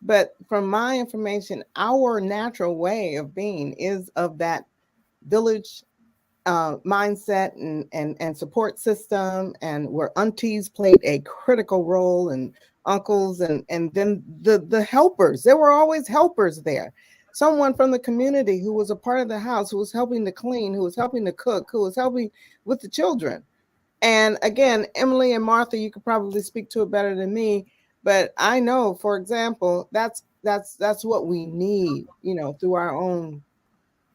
But from my information, our natural way of being is of that village mindset and support system, and where aunties played a critical role, and uncles, and then the helpers. There were always helpers there. Someone from the community who was a part of the house, who was helping to clean, who was helping to cook, who was helping with the children. And again, Emily and Martha, you could probably speak to it better than me, but I know, for example, that's what we need, you know, through our own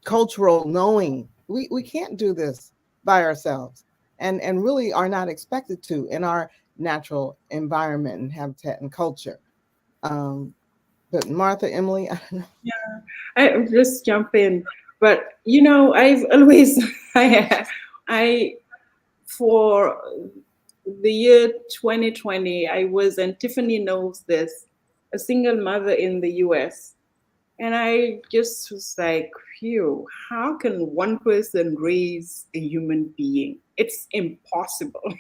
cultural knowing. We can't do this by ourselves, and really are not expected to in our natural environment and habitat and culture. But Martha, Emily, I don't know. Yeah, I just jump in, but you know, I've always I for the year 2020, I was, and Tiffany knows this, a single mother in the US. And I just was like, phew, how can one person raise a human being? It's impossible.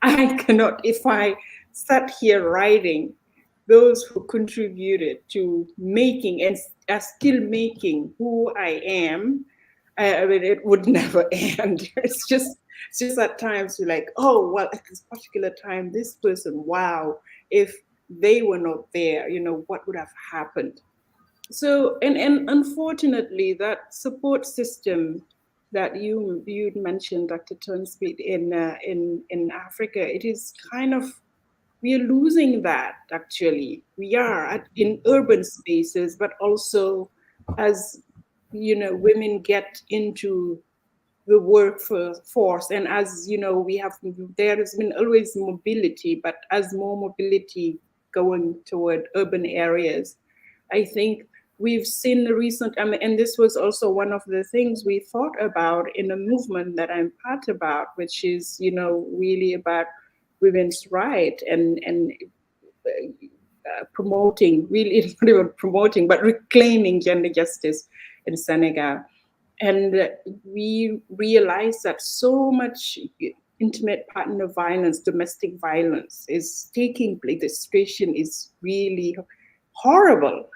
I cannot, if I sat here writing those who contributed to making and are still making who I am, I mean, it would never end. It's just at times you're like, oh, well, at this particular time, this person, wow, if they were not there, you know, what would have happened? So, and unfortunately, that support system that you'd mentioned, Dr. Turnspit, in Africa, it is kind of, we are losing that. Actually, we are in urban spaces, but also as you know, women get into the workforce, and as you know, there has been always mobility, but as more mobility going toward urban areas, I think we've seen the recent, I mean, and this was also one of the things we thought about in a movement that I'm part about, which is, you know, really about women's right and promoting, really, it's not even promoting, but reclaiming gender justice in Senegal. And we realized that so much intimate partner violence, domestic violence is taking place. The situation is really horrible.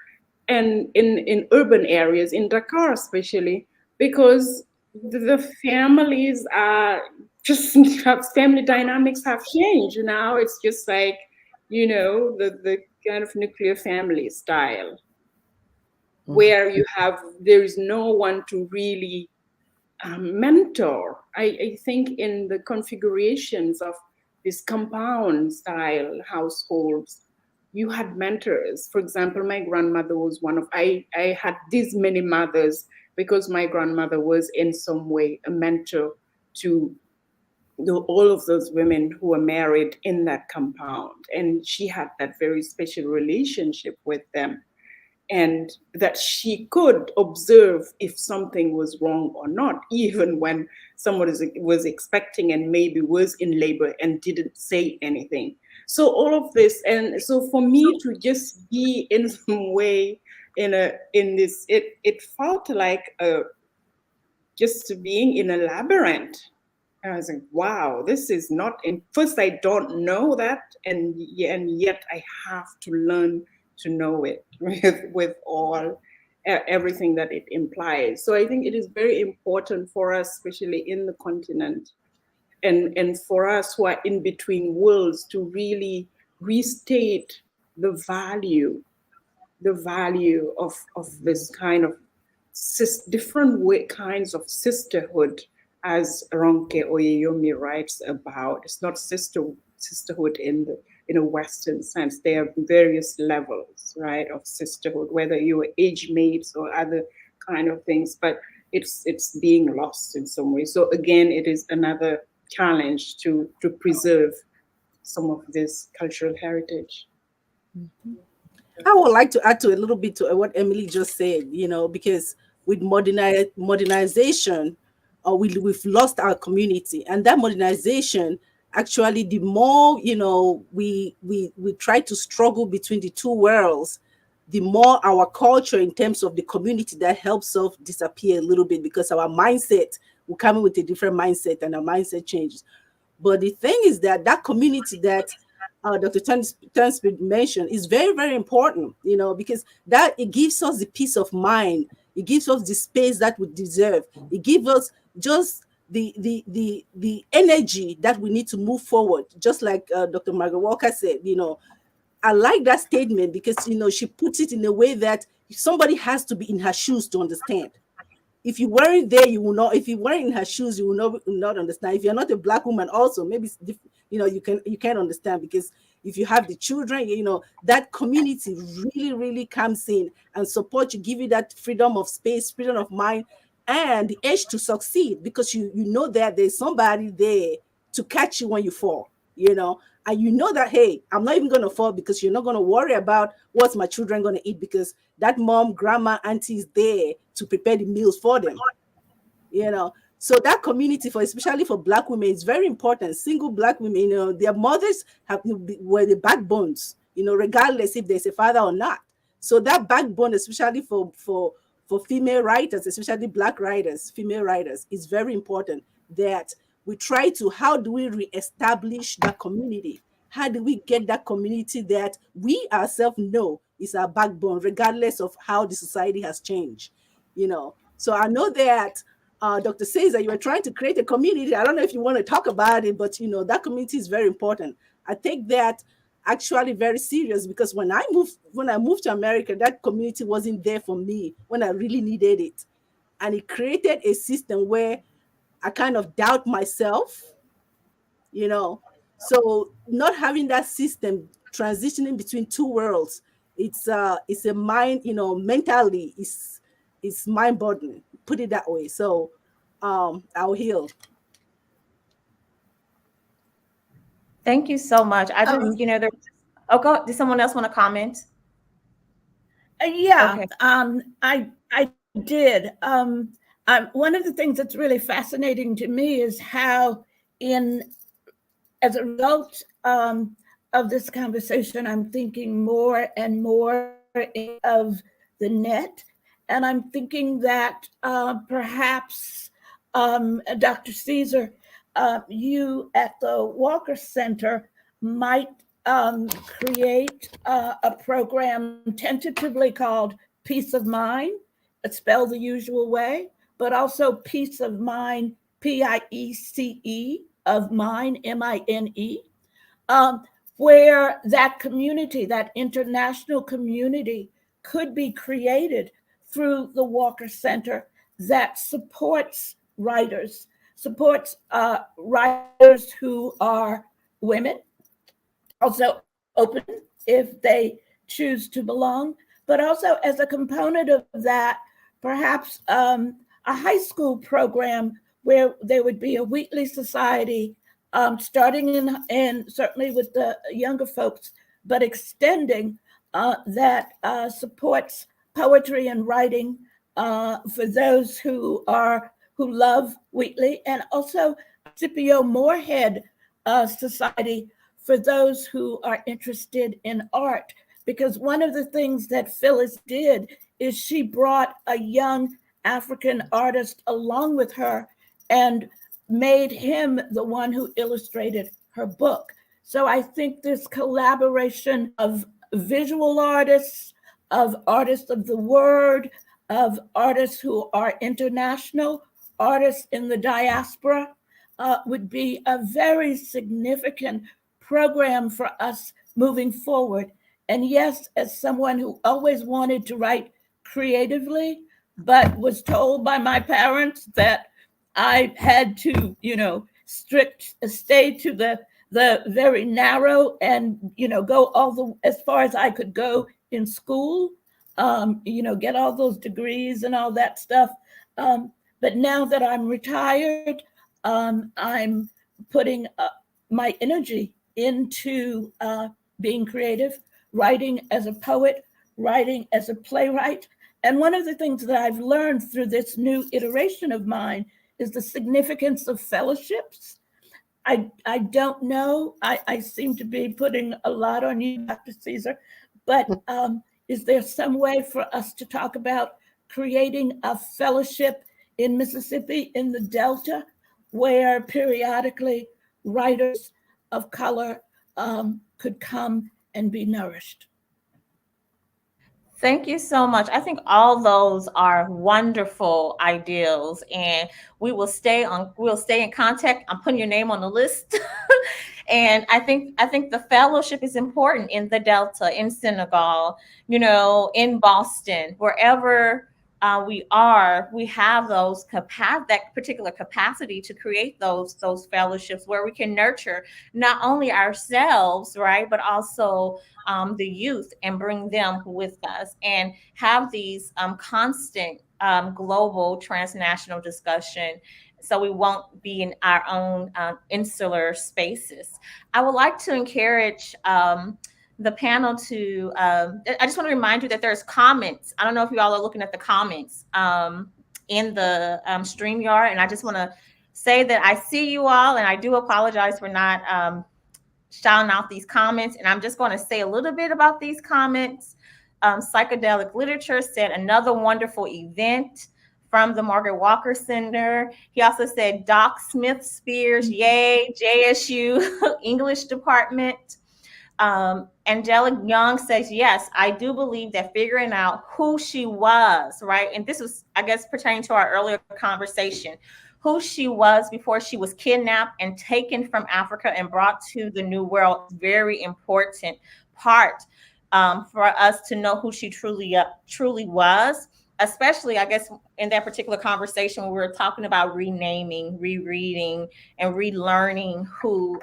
And in urban areas, in Dakar especially, because the families are just, family dynamics have changed. Now it's just like, you know, the kind of nuclear family style, where there is no one to really mentor. I think in the configurations of these compound style households, you had mentors. For example, my grandmother was one of, I had these many mothers because my grandmother was in some way a mentor to all of those women who were married in that compound. And she had that very special relationship with them, and that she could observe if something was wrong or not, even when someone was expecting and maybe was in labor and didn't say anything. So all of this, and so for me to just be in some way in this, it felt like just being in a labyrinth. And I was like, wow, this is not, in first I don't know that, and yet I have to learn to know it with all everything that it implies. So I think it is very important for us, especially in the continent, and for us who are in between worlds, to really restate the value of this kind of different kinds of sisterhood, as Ronke Oyeyomi writes about. It's not sisterhood in the in a Western sense. There are various levels, right, of sisterhood, whether you're age mates or other kind of things, but it's being lost in some way. So again, it is another challenge to preserve some of this cultural heritage. I would like to add to a little bit to what Emily just said, because with modernization, we've lost our community, and that modernization actually, the more we try to struggle between the two worlds, the more our culture in terms of the community that helps us disappear a little bit, because our mindset will come in with a different mindset and our mindset changes. But the thing is that that community that Dr. Turnspit mentioned is very, very important, because that it gives us the peace of mind. It gives us the space that we deserve. It gives us just the energy that we need to move forward. Just like Dr. Margaret Walker said, I like that statement because, she puts it in a way that somebody has to be in her shoes to understand. If you weren't there, you will not. If you weren't in her shoes, you will not understand. If you're not a Black woman, also maybe you can't understand, because if you have the children, that community really, really comes in and support you, give you that freedom of space, freedom of mind, and the edge to succeed, because you know that there's somebody there to catch you when you fall, and you know that, hey, I'm not even going to fall, because you're not going to worry about what's my children going to eat, because that mom, grandma, auntie is there to prepare the meals for them, So that community, especially for Black women, is very important. Single Black women, their mothers were the backbones, regardless if there's a father or not. So that backbone, especially for female writers, especially Black writers, female writers, is very important. That we try to, how do we reestablish that community? How do we get that community that we ourselves know is our backbone, regardless of how the society has changed? So I know that Dr. says that you were trying to create a community. I don't know if you want to talk about it, but that community is very important. I take that actually very serious, because when I moved to America, that community wasn't there for me when I really needed it. And it created a system where I kind of doubt myself, So not having that system, transitioning between two worlds, it's a mind, mentally it's mind boggling, put it that way. So I'll heal. Thank you so much. I just, did someone else want to comment? Yeah, Okay. I did. One of the things that's really fascinating to me is how, as a result of this conversation, I'm thinking more and more of the net, and I'm thinking that perhaps Dr. Caesar, you at the Walker Center might create a program tentatively called Peace of Mind. It's spelled the usual way, but also Peace of Mind, PIECE of Mine, MINE, where that community, that international community, could be created through the Walker Center that supports writers who are women, also open if they choose to belong, but also as a component of that, perhaps a high school program where there would be a Wheatley Society, starting in certainly with the younger folks, but extending that supports poetry and writing for those who love Wheatley, and also Scipio Moorhead Society for those who are interested in art. Because one of the things that Phyllis did is she brought a young African artist along with her and made him the one who illustrated her book. So I think this collaboration of visual artists, of artists of the word, of artists who are international, artists in the diaspora, would be a very significant program for us moving forward. And yes, as someone who always wanted to write creatively, but was told by my parents that I had to, stay to the the very narrow and, go as far as I could go in school, get all those degrees and all that stuff. But now that I'm retired, I'm putting my energy into being creative, writing as a poet, writing as a playwright. And one of the things that I've learned through this new iteration of mine is the significance of fellowships. I don't know. I seem to be putting a lot on you, Dr. Caesar, but is there some way for us to talk about creating a fellowship in Mississippi, in the Delta, where periodically writers of color could come and be nourished? Thank you so much. I think all those are wonderful ideals, and we'll stay in contact. I'm putting your name on the list. And I think the fellowship is important in the Delta, in Senegal, in Boston, wherever we have that particular capacity to create those fellowships where we can nurture not only ourselves, right, but also the youth, and bring them with us, and have these constant global transnational discussion, so we won't be in our own insular spaces. I would like to encourage the panel to, I just want to remind you that there's comments. I don't know if you all are looking at the comments in the StreamYard, and I just want to say that I see you all, and I do apologize for not shouting out these comments. And I'm just going to say a little bit about these comments. Psychedelic Literature said, another wonderful event from the Margaret Walker Center. He also said, Doc Smith Spears, yay, JSU English department. Angelic Young says, yes, I do believe that figuring out who she was, right? And this was, I guess, pertaining to our earlier conversation, who she was before she was kidnapped and taken from Africa and brought to the New World. Very important part for us to know who she truly was, especially, I guess, in that particular conversation when we were talking about renaming, rereading, and relearning who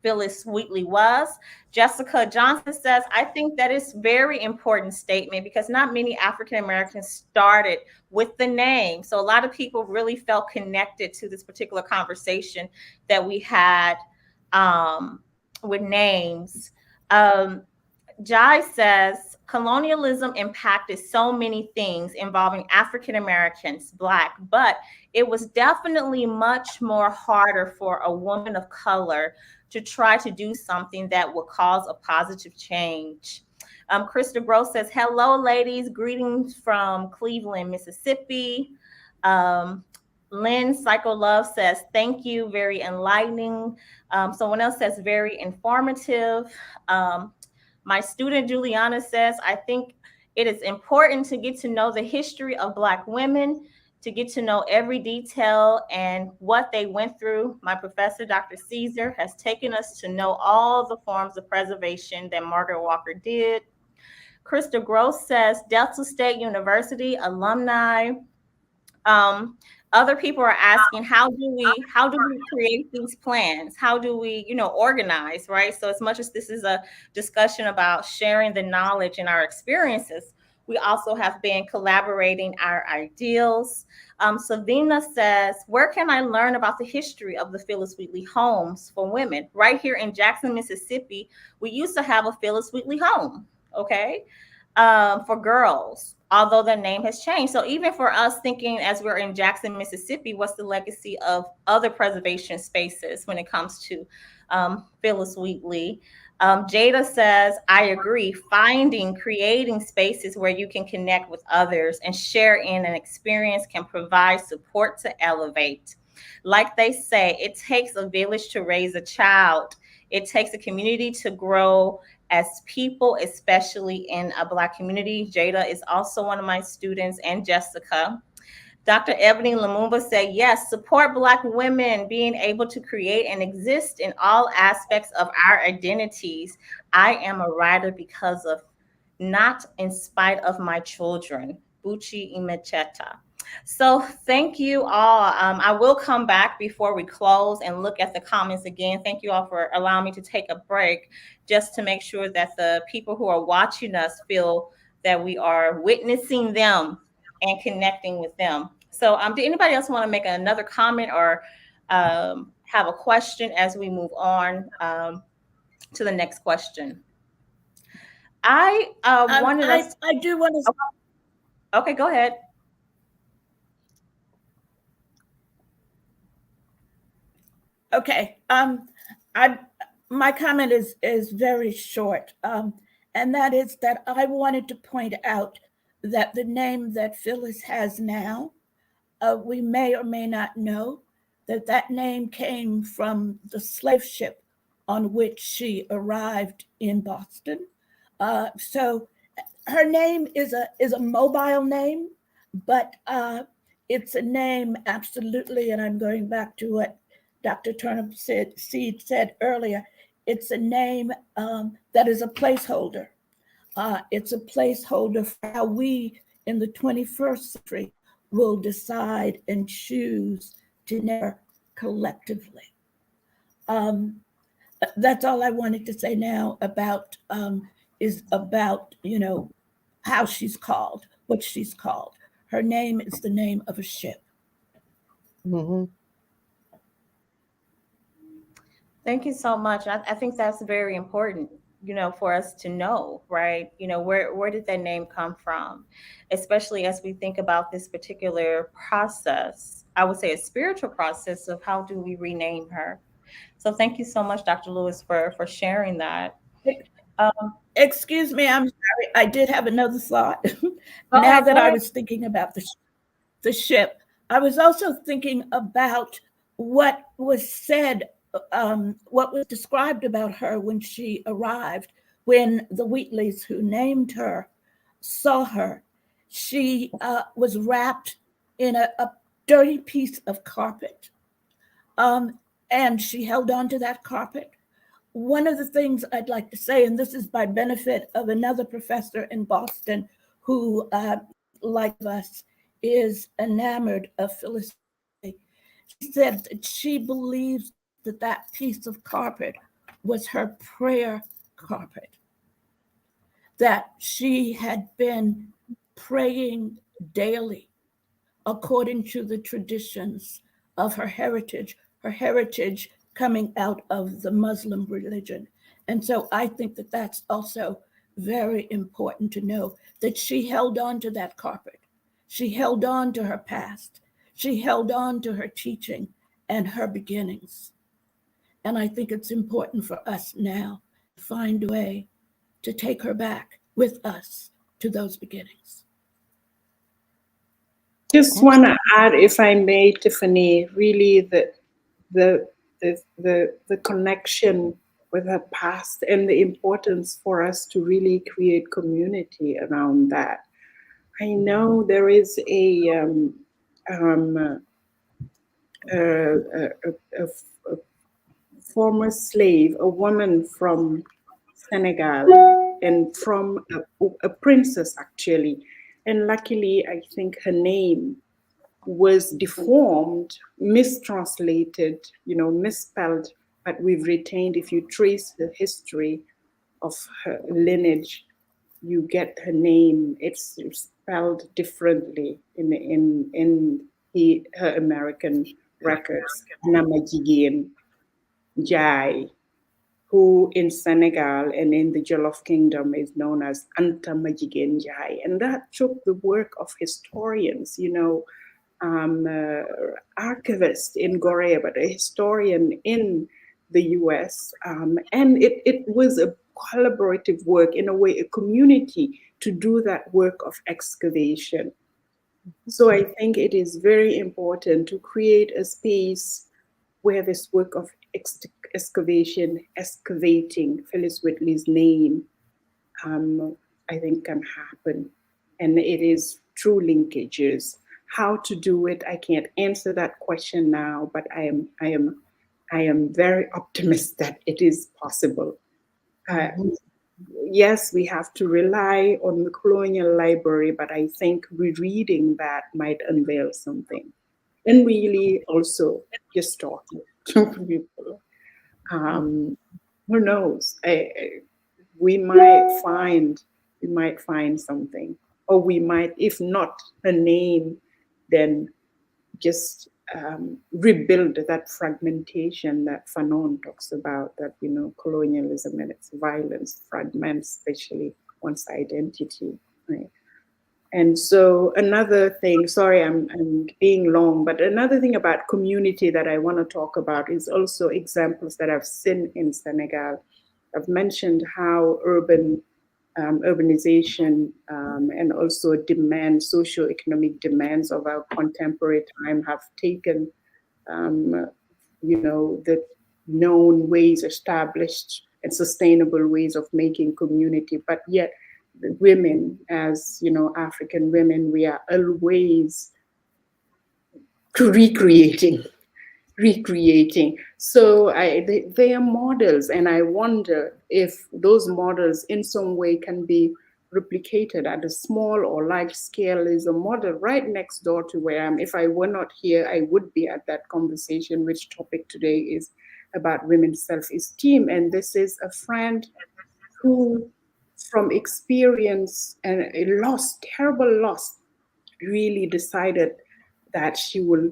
Phillis Wheatley was. Jessica Johnson says, I think that is very important statement, because not many African Americans started with the name. So a lot of people really felt connected to this particular conversation that we had with names. Jai says, colonialism impacted so many things involving African Americans, Black, but it was definitely much more harder for a woman of color to try to do something that would cause a positive change. Krista Gross says, hello, ladies. Greetings from Cleveland, Mississippi. Lynn Psycho Love says, thank you. Very enlightening. Someone else says, very informative. My student Juliana says, I think it is important to get to know the history of Black women, to get to know every detail and what they went through. My professor, Dr. Caesar, has taken us to know all the forms of preservation that Margaret Walker did. Krista Gross says, Delta State University alumni. Other people are asking, how do we create these plans? How do we, organize, right? So as much as this is a discussion about sharing the knowledge and our experiences, we also have been collaborating our ideals. Savina says, where can I learn about the history of the Phillis Wheatley homes for women? Right here in Jackson, Mississippi, we used to have a Phillis Wheatley home, okay, for girls, although the name has changed. So even for us thinking as we're in Jackson, Mississippi, what's the legacy of other preservation spaces when it comes to Phillis Wheatley? Jada says, I agree, creating spaces where you can connect with others and share in an experience can provide support to elevate. Like they say, it takes a village to raise a child. It takes a community to grow as people, especially in a Black community. Jada is also one of my students, and Jessica. Dr. Ebony Lumumba said, yes, support Black women being able to create and exist in all aspects of our identities. I am a writer because of, not in spite of my children. Buchi Imecheta. So thank you all. I will come back before we close and look at the comments again. Thank you all for allowing me to take a break just to make sure that the people who are watching us feel that we are witnessing them and connecting with them. So did anybody else want to make another comment or have a question as we move on to the next question? I wanted us. I do want to. Okay, go ahead. Okay. My comment is very short, and that is that I wanted to point out that the name that Phyllis has now, we may or may not know that that name came from the slave ship on which she arrived in Boston. So her name is a mobile name, but it's a name absolutely, and I'm going back to what Dr. Turnip Seed said earlier. It's a name that is a placeholder. It's a placeholder for how we in the 21st century will decide and choose to name collectively. That's all I wanted to say now about is about, how she's called, what she's called. Her name is the name of a ship. Mhm. Thank you so much. I think that's very important, for us to know, right? Where did that name come from? Especially as we think about this particular process, I would say a spiritual process of how do we rename her. So thank you so much, Dr. Lewis, for sharing that. Excuse me, I'm sorry. I did have another thought. Go Now ahead, that go I ahead. was thinking about the ship, I was also thinking about what was said, what was described about her when she arrived, when the Wheatleys who named her saw her. She was wrapped in a dirty piece of carpet, and she held on to that carpet. One of the things I'd like to say, and this is by benefit of another professor in Boston who, like us, is enamored of Phyllis. She said that she believes that that piece of carpet was her prayer carpet, that she had been praying daily according to the traditions of her heritage coming out of the Muslim religion. And so I think that that's also very important to know that she held on to that carpet. She held on to her past. She held on to her teaching and her beginnings. And I think it's important for us now to find a way to take her back with us to those beginnings. Just want to add, if I may, Tiffany, really the connection with her past and the importance for us to really create community around that. I know there is a former slave, a woman from Senegal, and from a princess actually. And luckily, I think her name was deformed, mistranslated, misspelled, but we've retained. If you trace the history of her lineage, you get her name. It's spelled differently in her American records. Namajigin Jai, who in Senegal and in the Jollof Kingdom is known as Anta Majigen Jai. And that took the work of historians, archivist in Korea, but a historian in the US. And it was a collaborative work, in a way, a community to do that work of excavation. So I think it is very important to create a space where this work of excavating Phillis Wheatley's name, I think can happen. And it is through linkages. How to do it, I can't answer that question now, but I am very optimistic that it is possible. yes, we have to rely on the colonial library, but I think rereading that might unveil something. And really also just talking to people. Who knows? We might find something, or we might, if not a name, then just rebuild that fragmentation that Fanon talks about, that, colonialism and its violence fragments, especially one's identity, right? And so another thing, sorry, I'm being long, but another thing about community that I want to talk about is also examples that I've seen in Senegal. I've mentioned how urbanization and also socioeconomic demands of our contemporary time have taken, um, the known ways, established and sustainable ways of making community, but yet the women, as African women, we are always recreating. So they are models, and I wonder if those models in some way can be replicated at a small or large scale. Is a model right next door to where I am. If I were not here, I would be at that conversation, which topic today is about women's self-esteem. And this is a friend who, from experience and a terrible loss, really decided that she will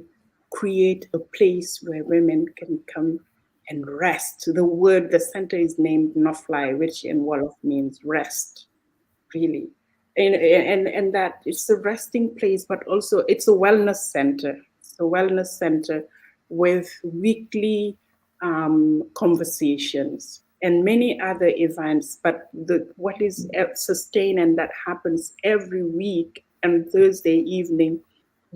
create a place where women can come and rest. The center is named Nofly, which in Wolof means rest, really. And that it's a resting place, but also it's a wellness center. It's a wellness center with weekly conversations and many other events. But what is sustained and that happens every week on Thursday evening,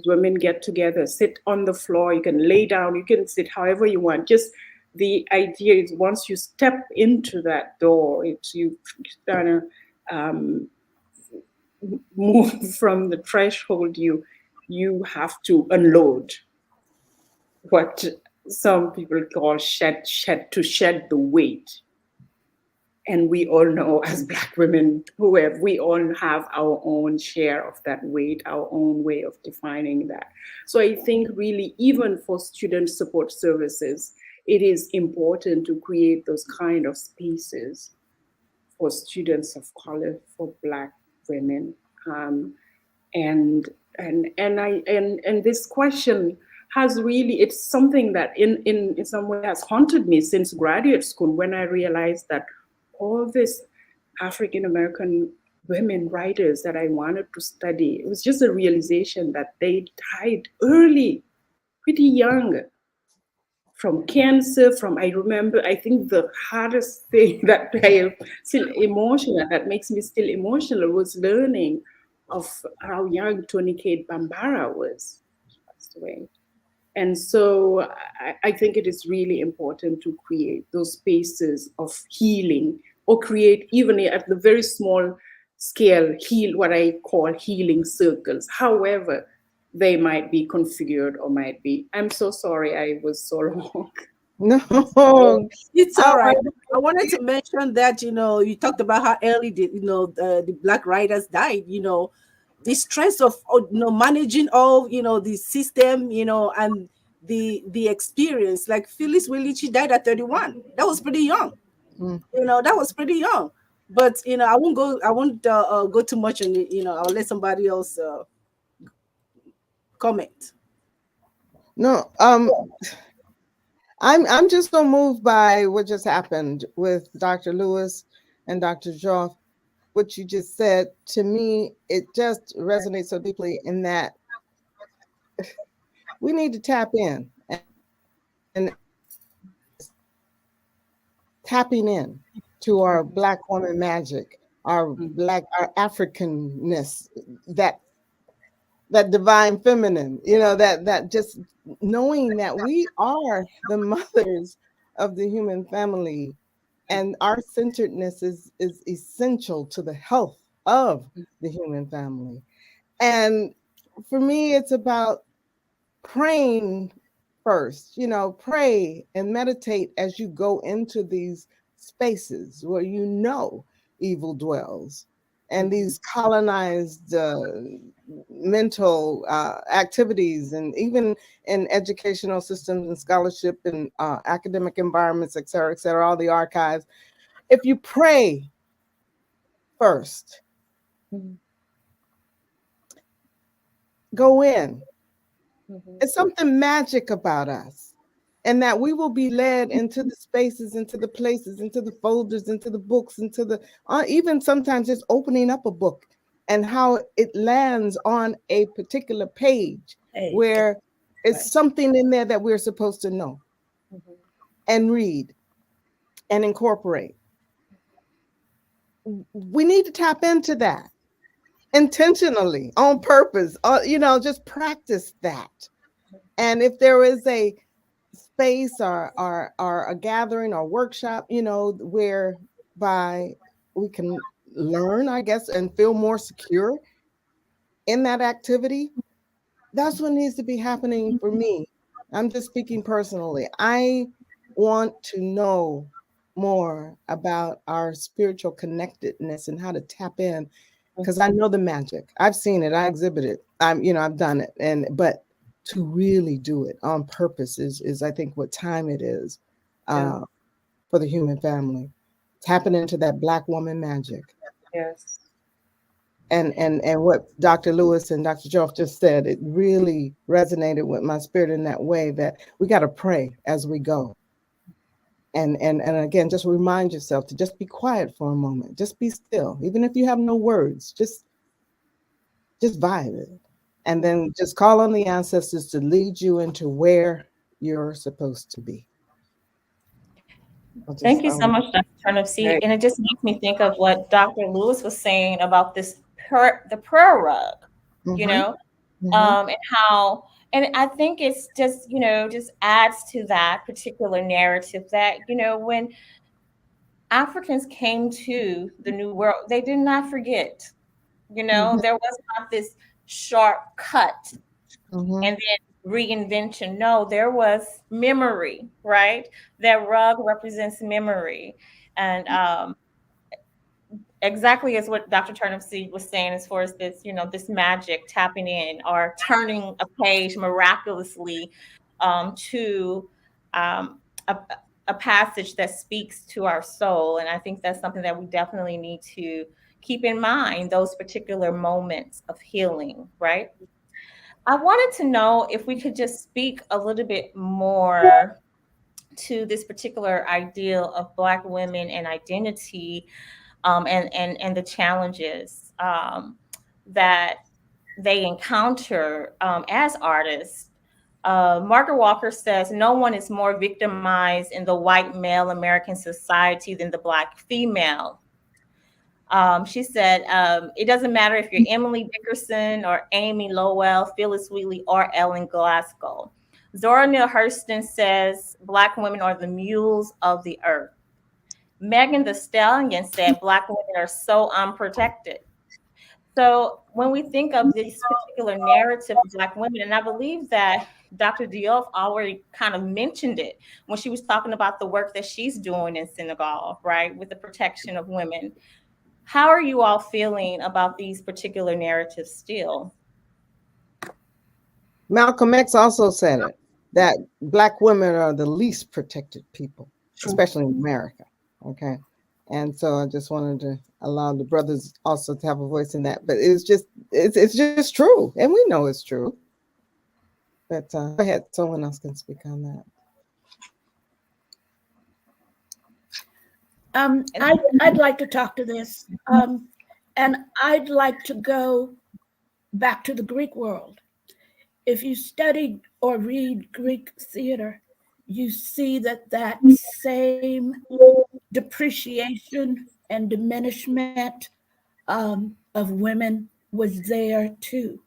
women get together, sit on the floor. You can lay down, you can sit however you want. Just the idea is once you step into that door, you kind of move from the threshold. You have to unload what some people call shed the weight. And we all know, as Black women, we all have our own share of that weight, our own way of defining that. So I think really, even for student support services, it is important to create those kind of spaces for students of color, for Black women. And this question has really, it's something that in some way has haunted me since graduate school, when I realized that all these African American women writers that I wanted to study, it was just a realization that they died early, pretty young, from cancer. I remember, I think the hardest thing that that makes me still emotional, was learning of how young Toni Cade Bambara was. She passed away. And so I think it is really important to create those spaces of healing, or create, even at the very small scale, what I call healing circles, however they might be configured or might be. I'm so sorry I was so long. No, It's all right. I wanted to mention that, you talked about how early the Black writers died, the stress of managing all the system, and the experience. Like Phillis Wheatley, she died at 31. That was pretty young. That was pretty young. But I won't go too much on it. I'll let somebody else comment. no. I'm just so moved by what just happened with Dr. Lewis and Dr. Joff. What you just said, to me, it just resonates so deeply in that we need to tap in, and tapping in to our Black woman magic, our Africanness, that divine feminine, that just knowing that we are the mothers of the human family, and our centeredness is essential to the health of the human family. And for me, it's about praying first, pray and meditate as you go into these spaces where evil dwells. And these colonized mental activities, and even in educational systems and scholarship and academic environments, et cetera, all the archives. If you pray first, go in. It's something magic about us, and that we will be led into the spaces, into the places, into the folders, into the books, into the even sometimes just opening up a book and how it lands on a particular page where it's something in there that we're supposed to know and read and incorporate. We need to tap into that intentionally, on purpose, just practice that. And if there is a space or a gathering or workshop, whereby we can learn, I guess, and feel more secure in that activity, that's what needs to be happening for me. I'm just speaking personally. I want to know more about our spiritual connectedness and how to tap in, because I know the magic. I've seen it. I exhibit it. I've done it. But to really do it on purpose is I think what time it is for the human family. Tapping into that Black woman magic. Yes. And what Dr. Lewis and Dr. Joff just said, it really resonated with my spirit in that way, that we got to pray as we go. And again, just remind yourself to just be quiet for a moment. Just be still. Even if you have no words, just vibe it. And then just call on the ancestors to lead you into where you're supposed to be. Thank you so much, Dr. Turnipseed. Right. And it just makes me think of what Dr. Lewis was saying about the prayer rug, Mm-hmm. And how, and I think it's just, just adds to that particular narrative that, when Africans came to the New World, they did not forget, Mm-hmm. there was not this sharp cut Mm-hmm. and then reinvention. No, there was memory, right? That rug represents memory. And exactly as what Dr. Turnipseed was saying, as far as this, this magic tapping in or turning a page miraculously to a passage that speaks to our soul. And I think that's something that we definitely need to keep in mind, those particular moments of healing, right? I wanted to know if we could just speak a little bit more to this particular ideal of Black women and identity, and the challenges that they encounter as artists. Margaret Walker says, no one is more victimized in the white male American society than the Black female. She said, it doesn't matter if you're Emily Dickerson or Amy Lowell, Phillis Wheatley, or Ellen Glasgow. Zora Neale Hurston says, Black women are the mules of the earth. Megan Thee Stallion said, Black women are so unprotected. So when we think of this particular narrative of Black women, and I believe that Dr. Diop already kind of mentioned it when she was talking about the work that she's doing in Senegal, right, with the protection of women. How are you all feeling about these particular narratives still? Malcolm X also said it, that Black women are the least protected people, especially in America. Okay. And so I just wanted to allow the brothers also to have a voice in that. But it's just true. And we know it's true. But go ahead, someone else can speak on that. I'd like to talk to this. And I'd like to go back to the Greek world. If you study or read Greek theater, you see that same depreciation and diminishment of women was there too.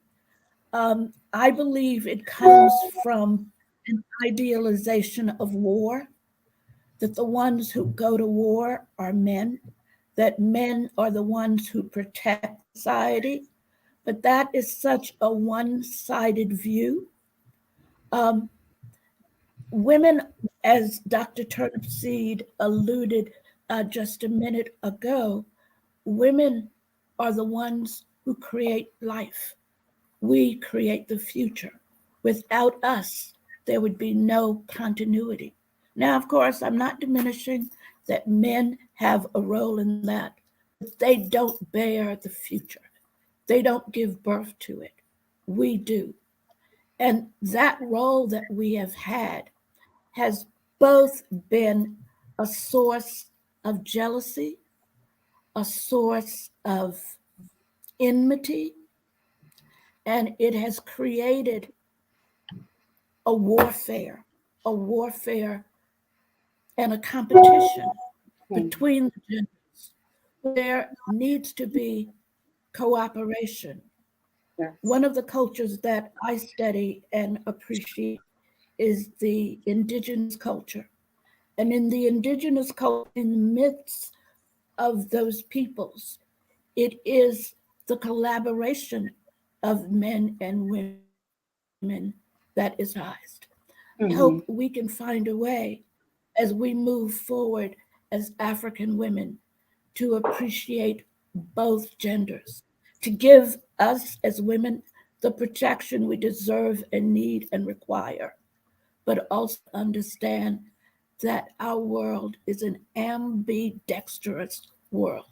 I believe it comes from an idealization of war, that the ones who go to war are men, that men are the ones who protect society. But that is such a one-sided view. Women, as Dr. Turnipseed alluded just a minute ago, Women are the ones who create life. We create the future. Without us, there would be no continuity. Now, of course, I'm not diminishing that men have a role in that, but they don't bear the future. They don't give birth to it. We do. And that role that we have had has both been a source of jealousy, a source of enmity, and it has created a warfare and a competition between the genders. There needs to be cooperation. Yes. One of the cultures that I study and appreciate is the indigenous culture. And in the indigenous culture, in the midst of those peoples, it is the collaboration of men and women that is highest. I hope we can find a way as we move forward as African women to appreciate both genders, to give us as women the protection we deserve and need and require, but also understand that our world is an ambidextrous world.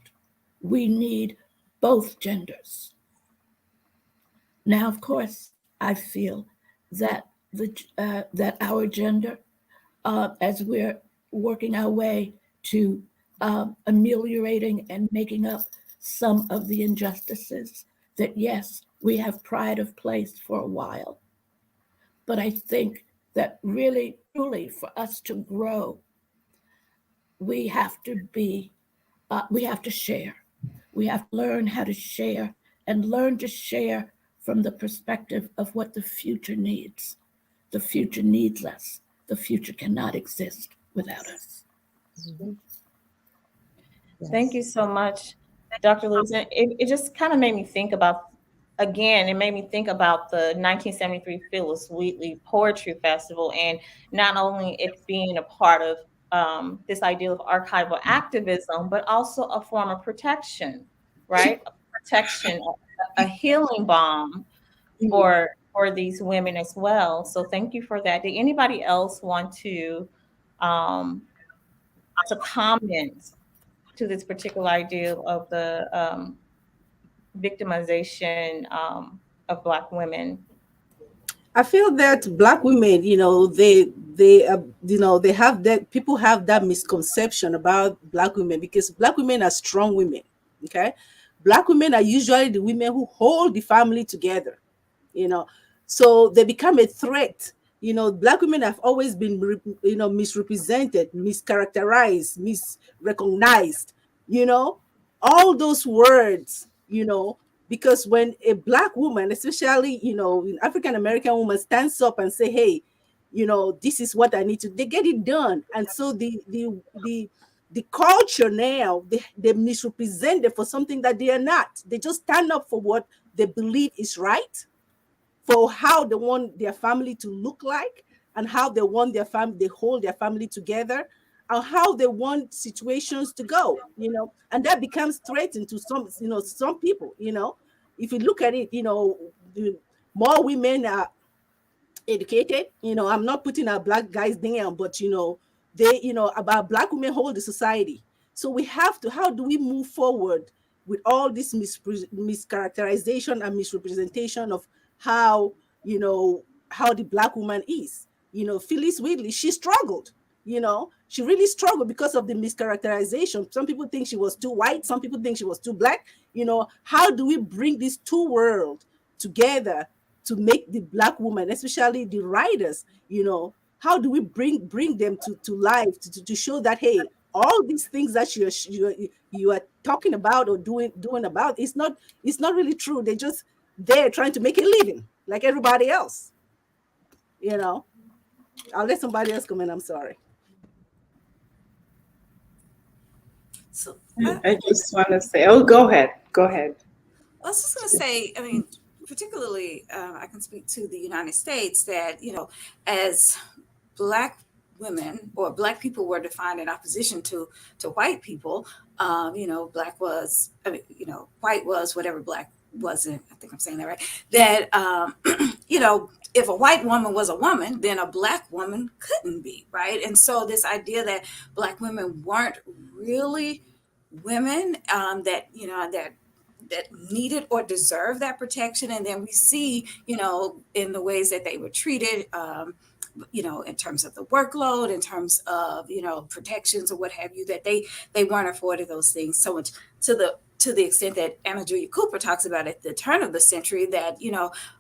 We need both genders. Now, of course, I feel that that our gender, as we're working our way to ameliorating and making up some of the injustices, that yes, we have pride of place for a while. But I think that really, truly, for us to grow, we have to we have to share. We have to learn how to share and learn to share from the perspective of what the future needs. The future needs us. The future cannot exist without us. Thank you so much, Dr. Lewis. And it just kind of made me think about, again, it made me think about the 1973 Phillis Wheatley Poetry Festival, and not only it being a part of this idea of archival activism, but also a form of protection, right? A protection, a healing balm for these women as well. So thank you for that. Did anybody else want um, to comment to this particular idea of the victimization of Black women? I feel that Black women, they have that, people have that misconception about Black women, because Black women are strong women. Okay, Black women are usually the women who hold the family together. You know, so they become a threat. Black women have always been, misrepresented, mischaracterized, misrecognized. All those words. Because when a Black woman, especially an African American woman, stands up and say, hey, this is what I need to, they get it done. And so the culture now, they misrepresent it for something that they are not. They just stand up for what they believe is right, for how they want their family to look like, and how they want their family, they hold their family together, and how they want situations to go, and that becomes threatening to some people. If you look at it, the more women are educated, I'm not putting our Black guys down, but they, about Black women hold the society. So we have to, how do we move forward with all this mischaracterization and misrepresentation of how, how the Black woman is? Phyllis Wheatley, she struggled. She really struggled because of the mischaracterization. Some people think she was too white, some people think she was too Black. How do we bring these two worlds together to make the Black woman, especially the writers, how do we bring them to life, to show that, hey, all these things that you are talking about or doing about, it's not really true. They're just there trying to make a living like everybody else. I'll let somebody else come in. I'm sorry. So I just want to say, oh, go ahead. I was just going to say, I mean, particularly, I can speak to the United States, that, as Black women or Black people were defined in opposition to white people. Black was, white was whatever Black wasn't. I think I'm saying that right. That if a white woman was a woman, then a Black woman couldn't be, right? And so this idea that Black women weren't really women, that needed or deserved that protection, and then we see, in the ways that they were treated, in terms of the workload, in terms of protections or what have you, that they weren't afforded those things so much to the extent that Anna Julia Cooper talks about at the turn of the century, that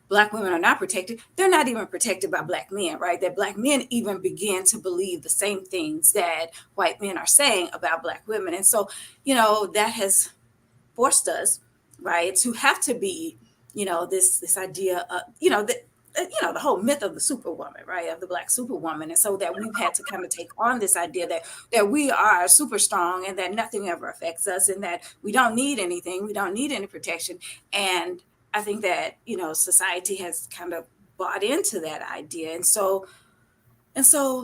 Black women are not protected. They're not even protected by Black men, right? That Black men even begin to believe the same things that white men are saying about Black women. And so, that has forced us, right, to have to be, this idea of, the whole myth of the superwoman, right, of the Black superwoman. And so that we've had to kind of take on this idea that we are super strong and that nothing ever affects us and that we don't need anything, we don't need any protection. And I think that, society has kind of bought into that idea. And so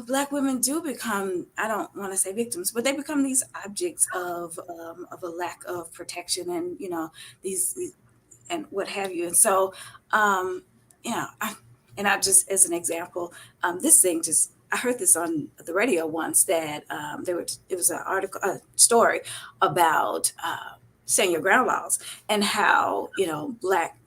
Black women do become, I don't want to say victims, but they become these objects of a lack of protection and, these and what have you. And so, I just, as an example, this thing I heard this on the radio once, that it was a story about stand your ground laws and how, Black,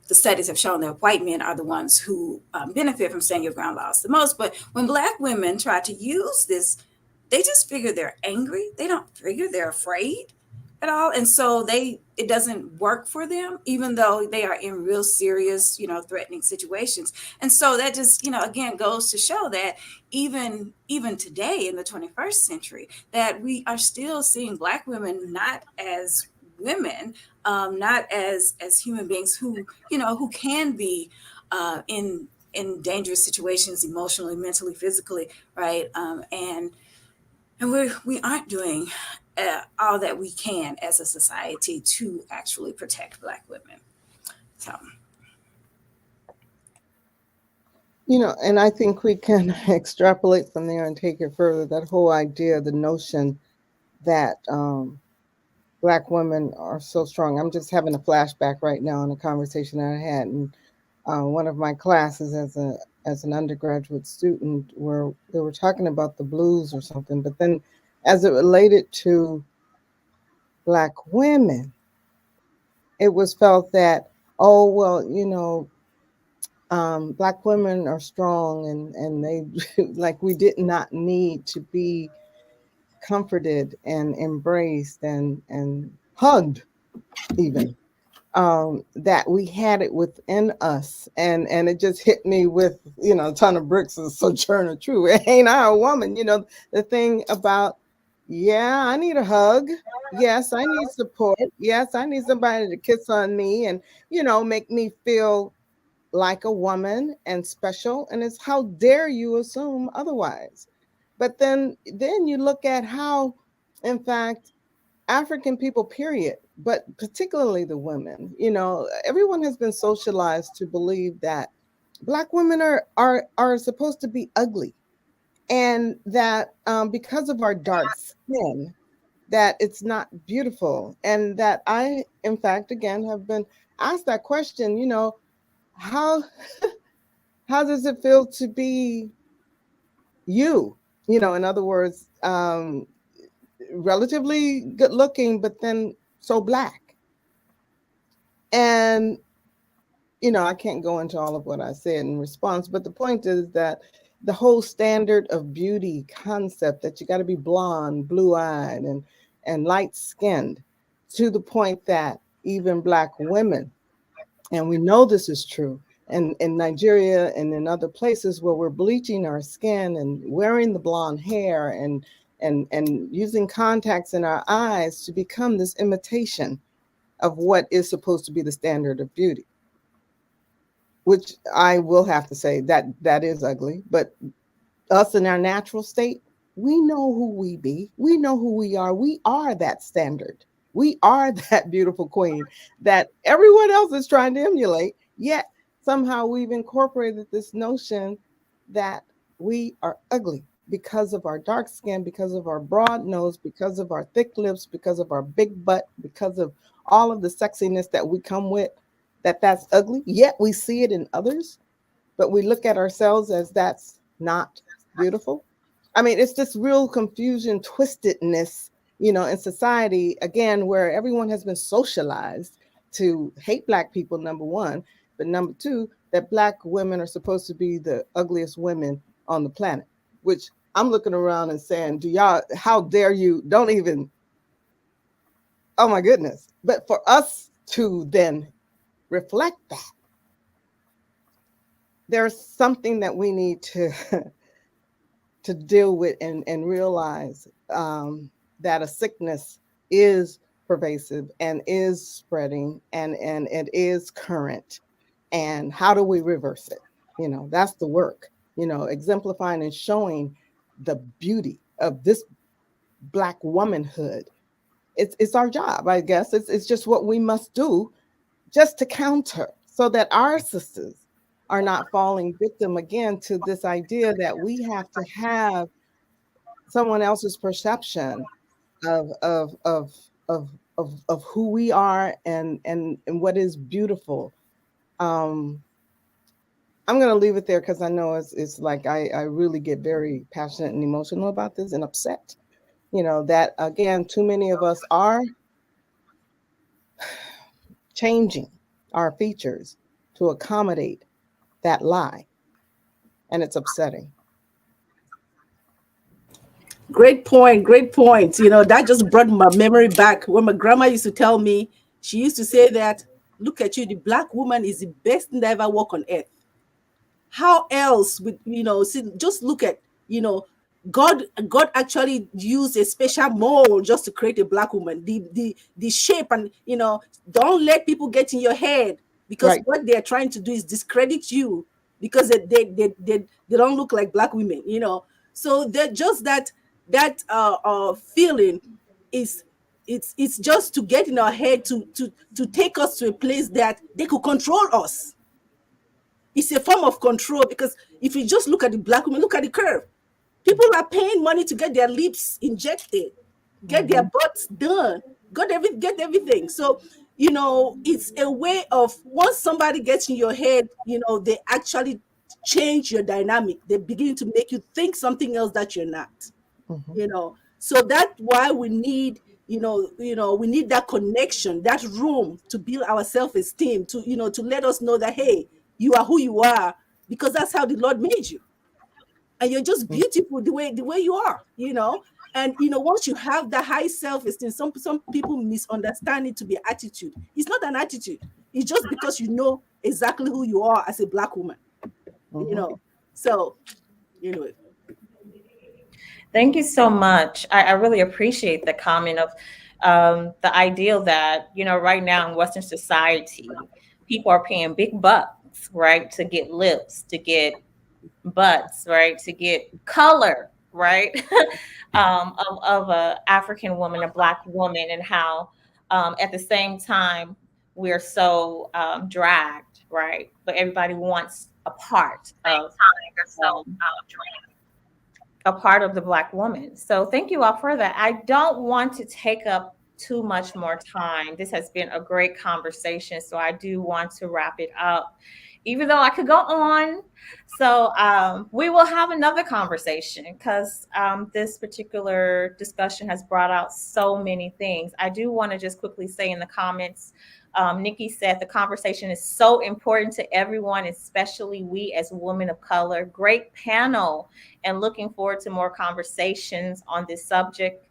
the studies have shown that white men are the ones who benefit from stand your ground laws the most. But when Black women try to use this, they just figure they're angry. They don't figure they're afraid at all. And so it doesn't work for them, even though they are in real serious, threatening situations. And so that just, again, goes to show that even today in the 21st century, that we are still seeing Black women not as women, not as human beings who can be in dangerous situations, emotionally, mentally, physically, right? And we aren't doing all that we can as a society to actually protect Black women. So, and I think we can extrapolate from there and take it further. That whole idea, the notion that Black women are so strong. I'm just having a flashback right now on a conversation that I had in one of my classes as an undergraduate student, where they were talking about the blues or something, but then as it related to Black women, it was felt that, oh, well, Black women are strong and they like we did not need to be comforted and embraced and hugged even. That we had it within us, and it just hit me with a ton of bricks of Sojourner Truth. Ain't I a woman? The thing about, yeah, I need a hug. Yes, I need support. Yes, I need somebody to kiss on me and make me feel like a woman and special. And it's how dare you assume otherwise? But then you look at how, in fact, African people, period, but particularly the women, everyone has been socialized to believe that Black women are supposed to be ugly, and that because of our dark skin, that it's not beautiful. And that I, in fact, again, have been asked that question, how how does it feel to be you? In other words, relatively good looking, but then so Black. And, I can't go into all of what I said in response, but the point is that the whole standard of beauty concept, that you got to be blonde, blue-eyed, and light-skinned, to the point that even Black women, and we know this is true, and in Nigeria and in other places where we're bleaching our skin and wearing the blonde hair and using contacts in our eyes to become this imitation of what is supposed to be the standard of beauty, which I will have to say that is ugly. But us in our natural state, we know who we be. We know who we are. We are that standard. We are that beautiful queen that everyone else is trying to emulate. Yet somehow we've incorporated this notion that we are ugly because of our dark skin, because of our broad nose, because of our thick lips, because of our big butt, because of all of the sexiness that we come with, that's ugly. Yet we see it in others, but we look at ourselves as that's not beautiful. I mean, it's this real confusion, twistedness, in society, again, where everyone has been socialized to hate Black people, number one, but number two, that Black women are supposed to be the ugliest women on the planet, which I'm looking around and saying, how dare you, don't even, oh my goodness. But for us to then reflect that, there's something that we need to to deal with and realize that a sickness is pervasive and is spreading and it is current. And how do we reverse it? That's the work, exemplifying and showing the beauty of this Black womanhood. It's our job, I guess. It's just what we must do just to counter so that our sisters are not falling victim again to this idea that we have to have someone else's perception of who we are and what is beautiful. I'm gonna leave it there because I know it's like I really get very passionate and emotional about this and upset. That again, too many of us are changing our features to accommodate that lie. And it's upsetting. Great point. Great point. That just brought my memory back when my grandma used to tell me, she used to say that, look at you, the Black woman is the best thing that ever walk on earth. How else would, just look at, God actually used a special mold just to create a Black woman. The shape and, don't let people get in your head because Right. what they're trying to do is discredit you because they don't look like Black women, So they're just that feeling is it's just to get in our head to take us to a place that they could control us. It's a form of control because if you just look at the Black women, look at the curve. People are paying money to get their lips injected, get their butts done, get everything. So, it's a way of once somebody gets in your head, they actually change your dynamic. They begin to make you think something else that you're not. So that's why we need we need that connection, that room to build our self-esteem, to let us know that, hey, you are who you are because that's how the Lord made you, and you're just beautiful the way you are. And once you have that high self-esteem, some people misunderstand it to be attitude. It's not an attitude. It's just because you know exactly who you are as a Black woman. So Thank you so much. I really appreciate the comment of the ideal that, right now in Western society, people are paying big bucks, right, to get lips, to get butts, right, to get color, right, of a African woman, a Black woman, and how at the same time we're so dragged, right, but everybody wants a part of um, a part of the Black woman. So thank you all for that. I don't want to take up too much more time. This has been a great conversation. So I do want to wrap it up, even though I could go on. So we will have another conversation because this particular discussion has brought out so many things. I do want to just quickly say in the comments, Nikki said the conversation is so important to everyone, especially we as women of color. Great panel, and looking forward to more conversations on this subject.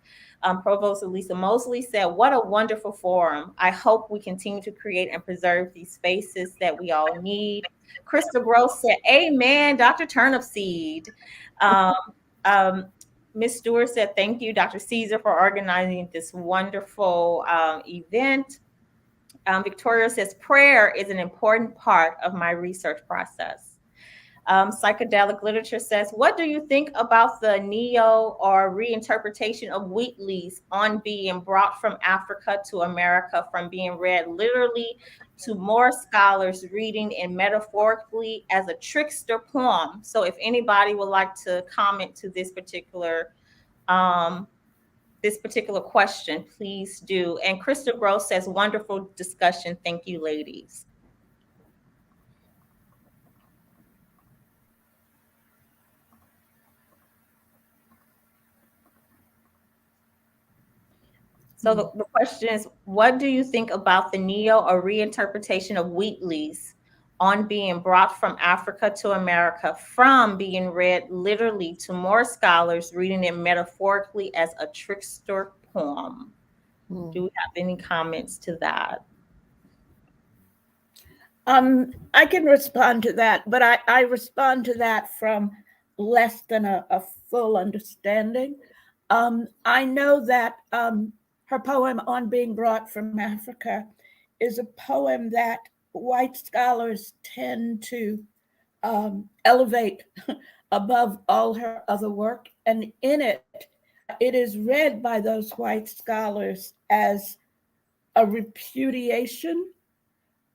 Provost Elisa Mosley said, what a wonderful forum. I hope we continue to create and preserve these spaces that we all need. Crystal Gross said, amen, Dr. Turnipseed. Ms. Stewart said, thank you, Dr. Caesar, for organizing this wonderful event. Victoria says, prayer is an important part of my research process. Psychedelic Literature says, what do you think about the neo or reinterpretation of Wheatley's on being brought from Africa to America, from being read literally to more scholars reading it metaphorically as a trickster poem. So if anybody would like to comment to this particular question, please do. And Crystal Gross says, wonderful discussion. Thank you, ladies. So the question is, what do you think about the neo or reinterpretation of Wheatley's on being brought from Africa to America, from being read literally to more scholars reading it metaphorically as a trickster poem? Do we have any comments to that? I can respond to that, but I respond to that from less than a full understanding. I know that her poem On Being Brought from Africa is a poem that white scholars tend to elevate above all her other work. And in it, it is read by those white scholars as a repudiation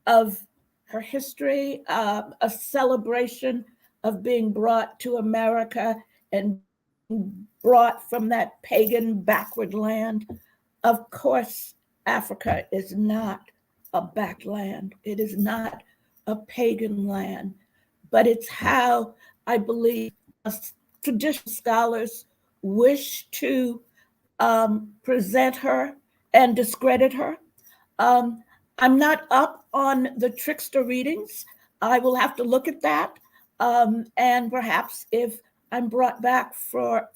of her history, a celebration of being brought to America and brought from that pagan backward land. Of course, Africa is not a backland. It is not a pagan land, but it's how I believe traditional scholars wish to present her and discredit her. I'm not up on the trickster readings. I will have to look at that. And perhaps if I'm brought back for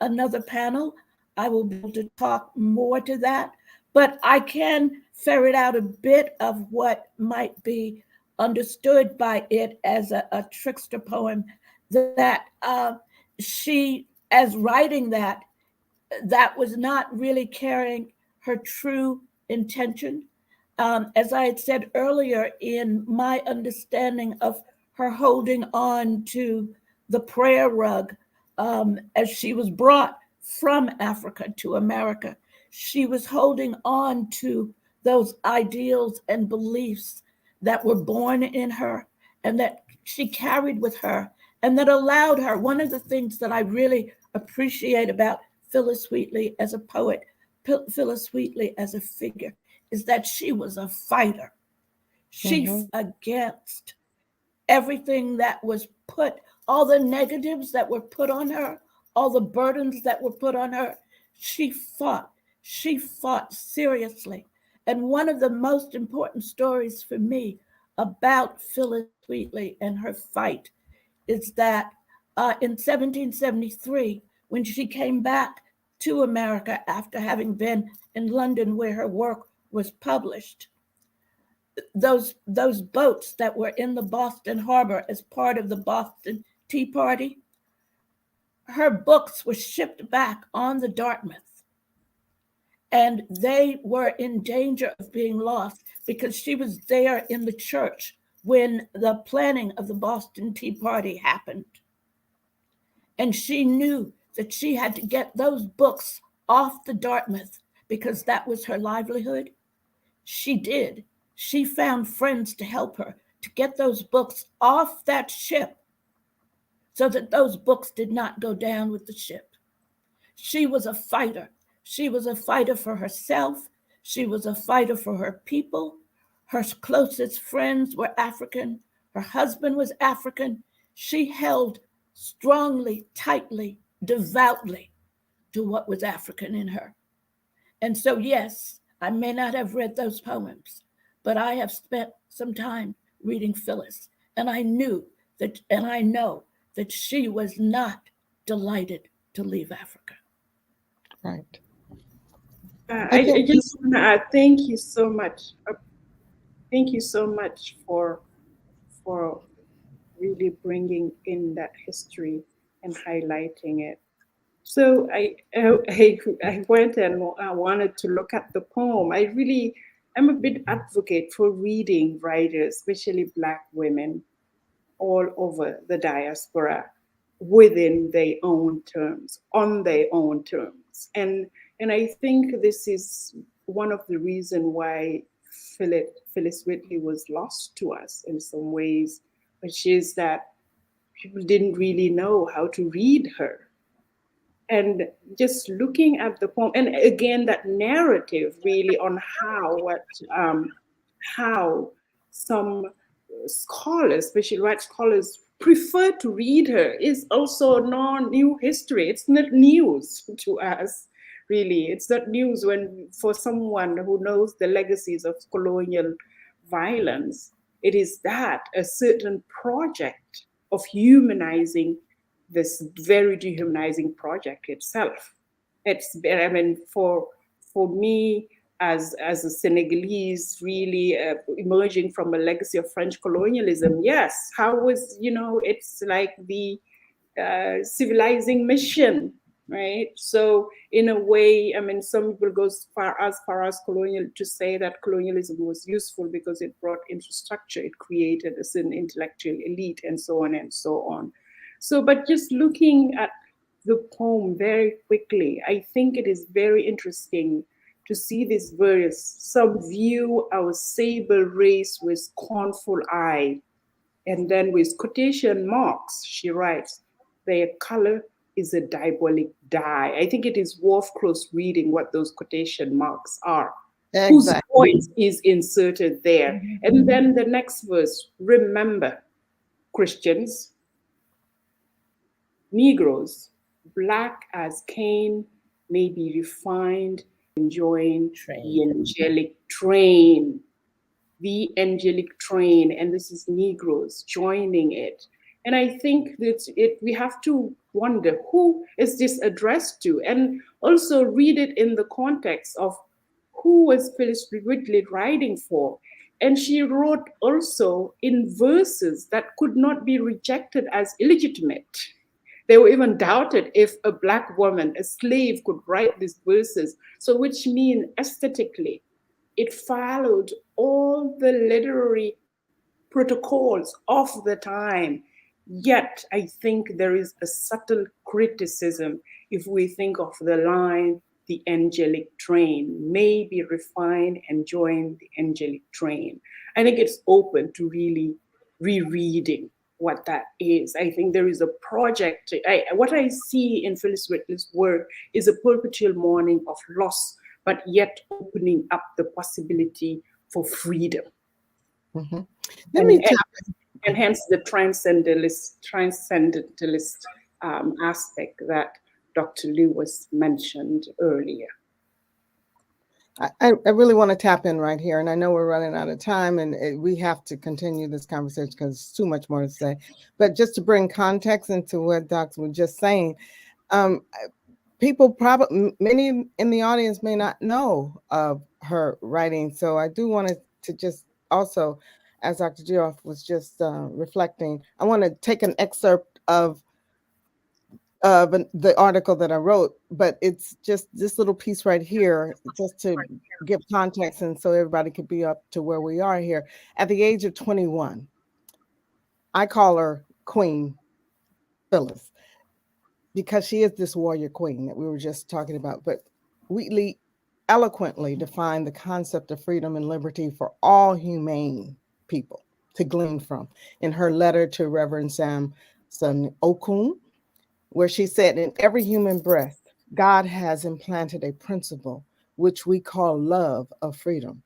another panel, I will be able to talk more to that. But I can ferret out a bit of what might be understood by it as a trickster poem, that she, as writing that was not really carrying her true intention. As I had said earlier, in my understanding of her holding on to the prayer rug as she was brought from Africa to America, she was holding on to those ideals and beliefs that were born in her and that she carried with her and that allowed her. One of the things that I really appreciate about Phillis Wheatley as a poet, Phillis Wheatley as a figure, is that she was a fighter. She against everything that was put, all the negatives that were put on her, all the burdens that were put on her. She fought seriously. And one of the most important stories for me about Phillis Wheatley and her fight is that in 1773, when she came back to America after having been in London where her work was published, those boats that were in the Boston harbor as part of the Boston Tea Party, her books were shipped back on the Dartmouth, and they were in danger of being lost because she was there in the church when the planning of the Boston Tea Party happened. And she knew that she had to get those books off the Dartmouth because that was her livelihood. She did. She found friends to help her to get those books off that ship so that those books did not go down with the ship. She was a fighter. She was a fighter for herself. She was a fighter for her people. Her closest friends were African. Her husband was African. She held strongly, tightly, devoutly to what was African in her. And so, yes, I may not have read those poems, but I have spent some time reading Phillis, and I knew that, and I know that she was not delighted to leave Africa. Right. I just want to add, thank you so much. Thank you so much for really bringing in that history and highlighting it. So I went and I wanted to look at the poem. I'm a bit advocate for reading writers, especially Black women, all over the diaspora within their own terms, on their own terms. And I think this is one of the reasons why Phillis Wheatley was lost to us in some ways, which is that people didn't really know how to read her. And just looking at the poem, and again, that narrative really on how some scholars, especially white scholars, prefer to read her is also non-new history. It's not news to us, really. It's not news when for someone who knows the legacies of colonial violence. It is that a certain project of humanizing this very dehumanizing project itself. It's, I mean, for me as a Senegalese, really emerging from a legacy of French colonialism, yes, how was, it's like the civilizing mission, right? So in a way, I mean, some people go as far as colonial to say that colonialism was useful because it brought infrastructure, it created a certain intellectual elite, and so on and so on. So, but just looking at the poem very quickly, I think it is very interesting to see this verse. Some view our sable race with scornful eye. And then with quotation marks, she writes, their color is a diabolic dye. I think it is worth close reading what those quotation marks are. Exactly. Whose voice is inserted there. Mm-hmm. And then the next verse, remember, Christians, Negroes, black as Cain, may be refined, enjoying the angelic train. The angelic train, and this is Negroes joining it. And I think that we have to wonder, who is this addressed to? And also read it in the context of who was Phillis Wheatley writing for? And she wrote also in verses that could not be rejected as illegitimate. They were even doubted if a Black woman, a slave, could write these verses. So which means aesthetically, it followed all the literary protocols of the time. Yet I think there is a subtle criticism if we think of the line, the angelic train, may be refined and join the angelic train. I think it's open to really rereading what that is. I think there is a project. What I see in Phillis Wheatley's work is a perpetual mourning of loss, but yet opening up the possibility for freedom. Mm-hmm. And hence the transcendentalist aspect that Dr. Lewis mentioned earlier. I really want to tap in right here, and I know we're running out of time, and we have to continue this conversation because there's too much more to say. But just to bring context into what Dr. was just saying, people probably, many in the audience may not know of her writing. So I do want to just also, as Dr. Geoff was just reflecting, I want to take an excerpt of the article that I wrote, but it's just this little piece right here, just to give context and so everybody could be up to where we are here. At the age of 21, I call her Queen Phillis because she is this warrior queen that we were just talking about. But Wheatley eloquently defined the concept of freedom and liberty for all humane people to glean from in her letter to Reverend Samson Okun, where she said, in every human breast, God has implanted a principle which we call love of freedom.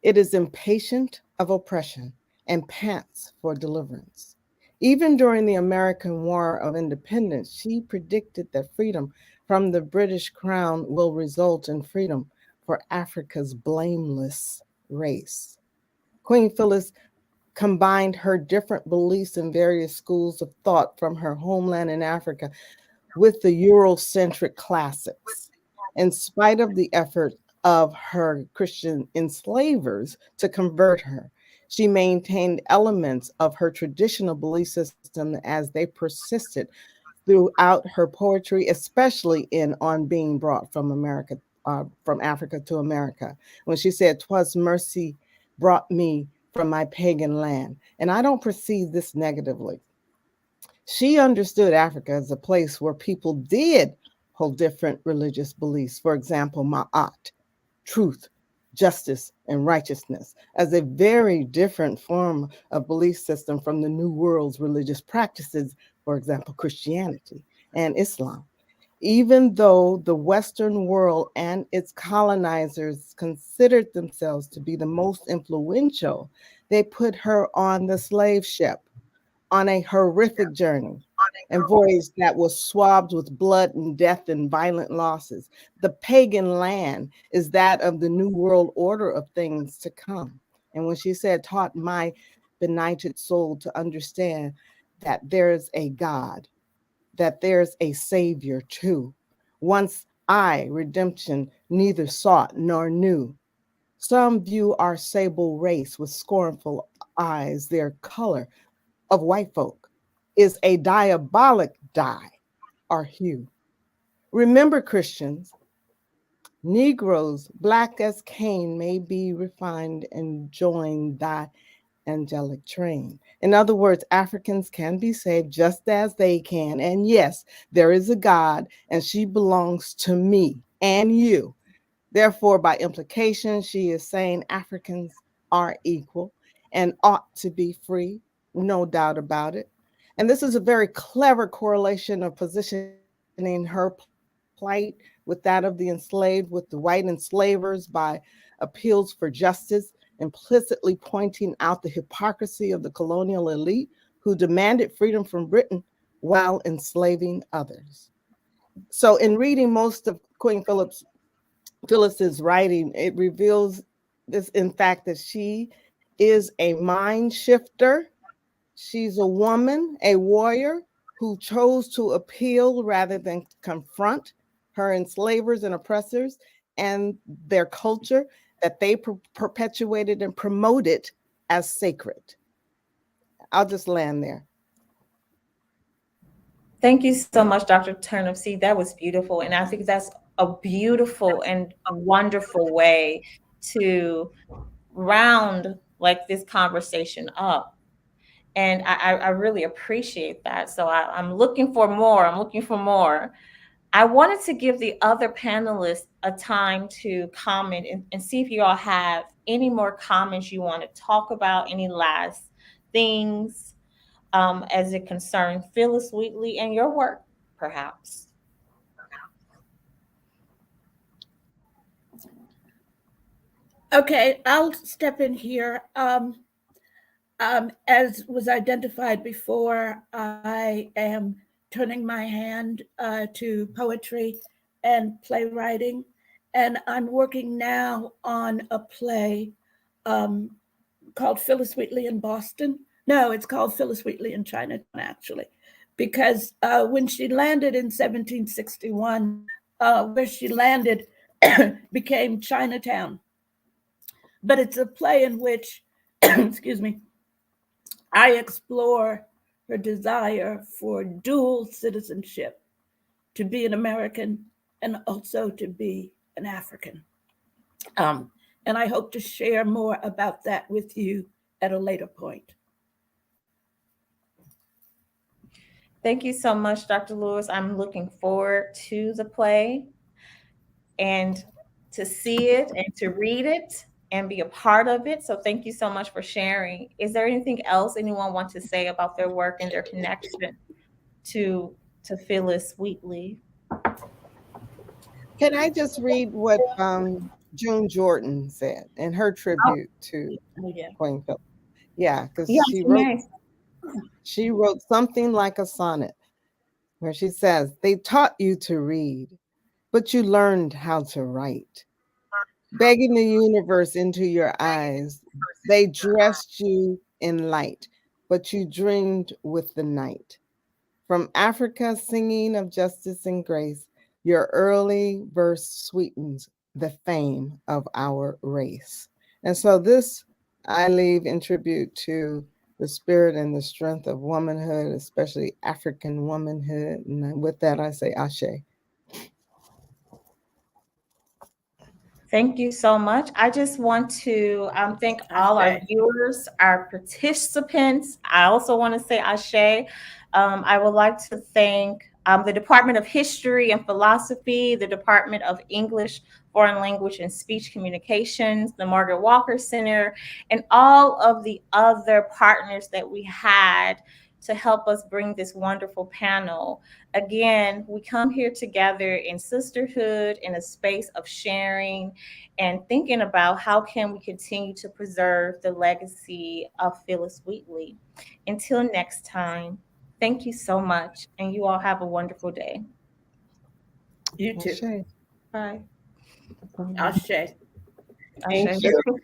It is impatient of oppression and pants for deliverance. Even during the American War of Independence, she predicted that freedom from the British crown will result in freedom for Africa's blameless race. Queen Phillis combined her different beliefs in various schools of thought from her homeland in Africa with the Eurocentric classics. In spite of the effort of her Christian enslavers to convert her, she maintained elements of her traditional belief system as they persisted throughout her poetry, especially in On Being Brought from Africa to America, when she said, "'Twas mercy brought me from my pagan land." And I don't perceive this negatively. She understood Africa as a place where people did hold different religious beliefs. For example, Ma'at, truth, justice, and righteousness as a very different form of belief system from the New World's religious practices, for example, Christianity and Islam. Even though the Western world and its colonizers considered themselves to be the most influential, they put her on the slave ship on a horrific journey and voyage that was swabbed with blood and death and violent losses. The pagan land is that of the New World order of things to come. And when she said, taught my benighted soul to understand that there's a God, that there's a Savior too. Once I, redemption, neither sought nor knew. Some view our sable race with scornful eyes, their color of white folk is a diabolic dye or hue. Remember, Christians, Negroes, black as Cain, may be refined and join thy angelic train. In other words, Africans can be saved just as they can. And yes, there is a God, and she belongs to me and you. Therefore, by implication, she is saying Africans are equal and ought to be free, no doubt about it. And this is a very clever correlation of positioning her plight with that of the enslaved, with the white enslavers by appeals for justice, implicitly pointing out the hypocrisy of the colonial elite who demanded freedom from Britain while enslaving others. So, in reading most of Queen Phyllis's writing, it reveals this, in fact, that she is a mind shifter. She's a woman, a warrior who chose to appeal rather than confront her enslavers and oppressors and their culture that they perpetuated and promoted as sacred. I'll just land there. Thank you so much, Dr. Turnipseed. That was beautiful. And I think that's a beautiful and a wonderful way to round like this conversation up. And I really appreciate that. So I'm looking for more. I'm looking for more. I wanted to give the other panelists a time to comment and see if you all have any more comments you want to talk about, any last things as it concerns Phillis Wheatley and your work, perhaps. Okay, I'll step in here. As was identified before, I am turning my hand to poetry and playwriting, and I'm working now on a play called Phillis Wheatley in Boston. No, it's called Phillis Wheatley in Chinatown, actually, because when she landed in 1761, where she landed became Chinatown. But it's a play in which, excuse me, I explore her desire for dual citizenship, to be an American and also to be an African. And I hope to share more about that with you at a later point. Thank you so much, Dr. Lewis. I'm looking forward to the play and to see it and to read it and be a part of it. So thank you so much for sharing. Is there anything else anyone wants to say about their work and their connection to Phillis Wheatley? Can I just read what June Jordan said in her tribute to Queen Phyllis? Yeah, because she wrote something like a sonnet where she says, "They taught you to read, but you learned how to write. Begging the universe into your eyes, they dressed you in light, but you dreamed with the night. From Africa, singing of justice and grace, your early verse sweetens the fame of our race." And so this I leave in tribute to the spirit and the strength of womanhood, especially African womanhood. And with that, I say Ashe. Thank you so much. I just want to thank all our viewers, our participants. I also want to say Ashe. I would like to thank the Department of History and Philosophy, the Department of English, Foreign Language and Speech Communications, the Margaret Walker Center, and all of the other partners that we had to help us bring this wonderful panel. Again, we come here together in sisterhood, in a space of sharing and thinking about how can we continue to preserve the legacy of Phillis Wheatley. Until next time, thank you so much, and you all have a wonderful day. You too. Ashe. Bye. Ashe. Ashe. Thank you.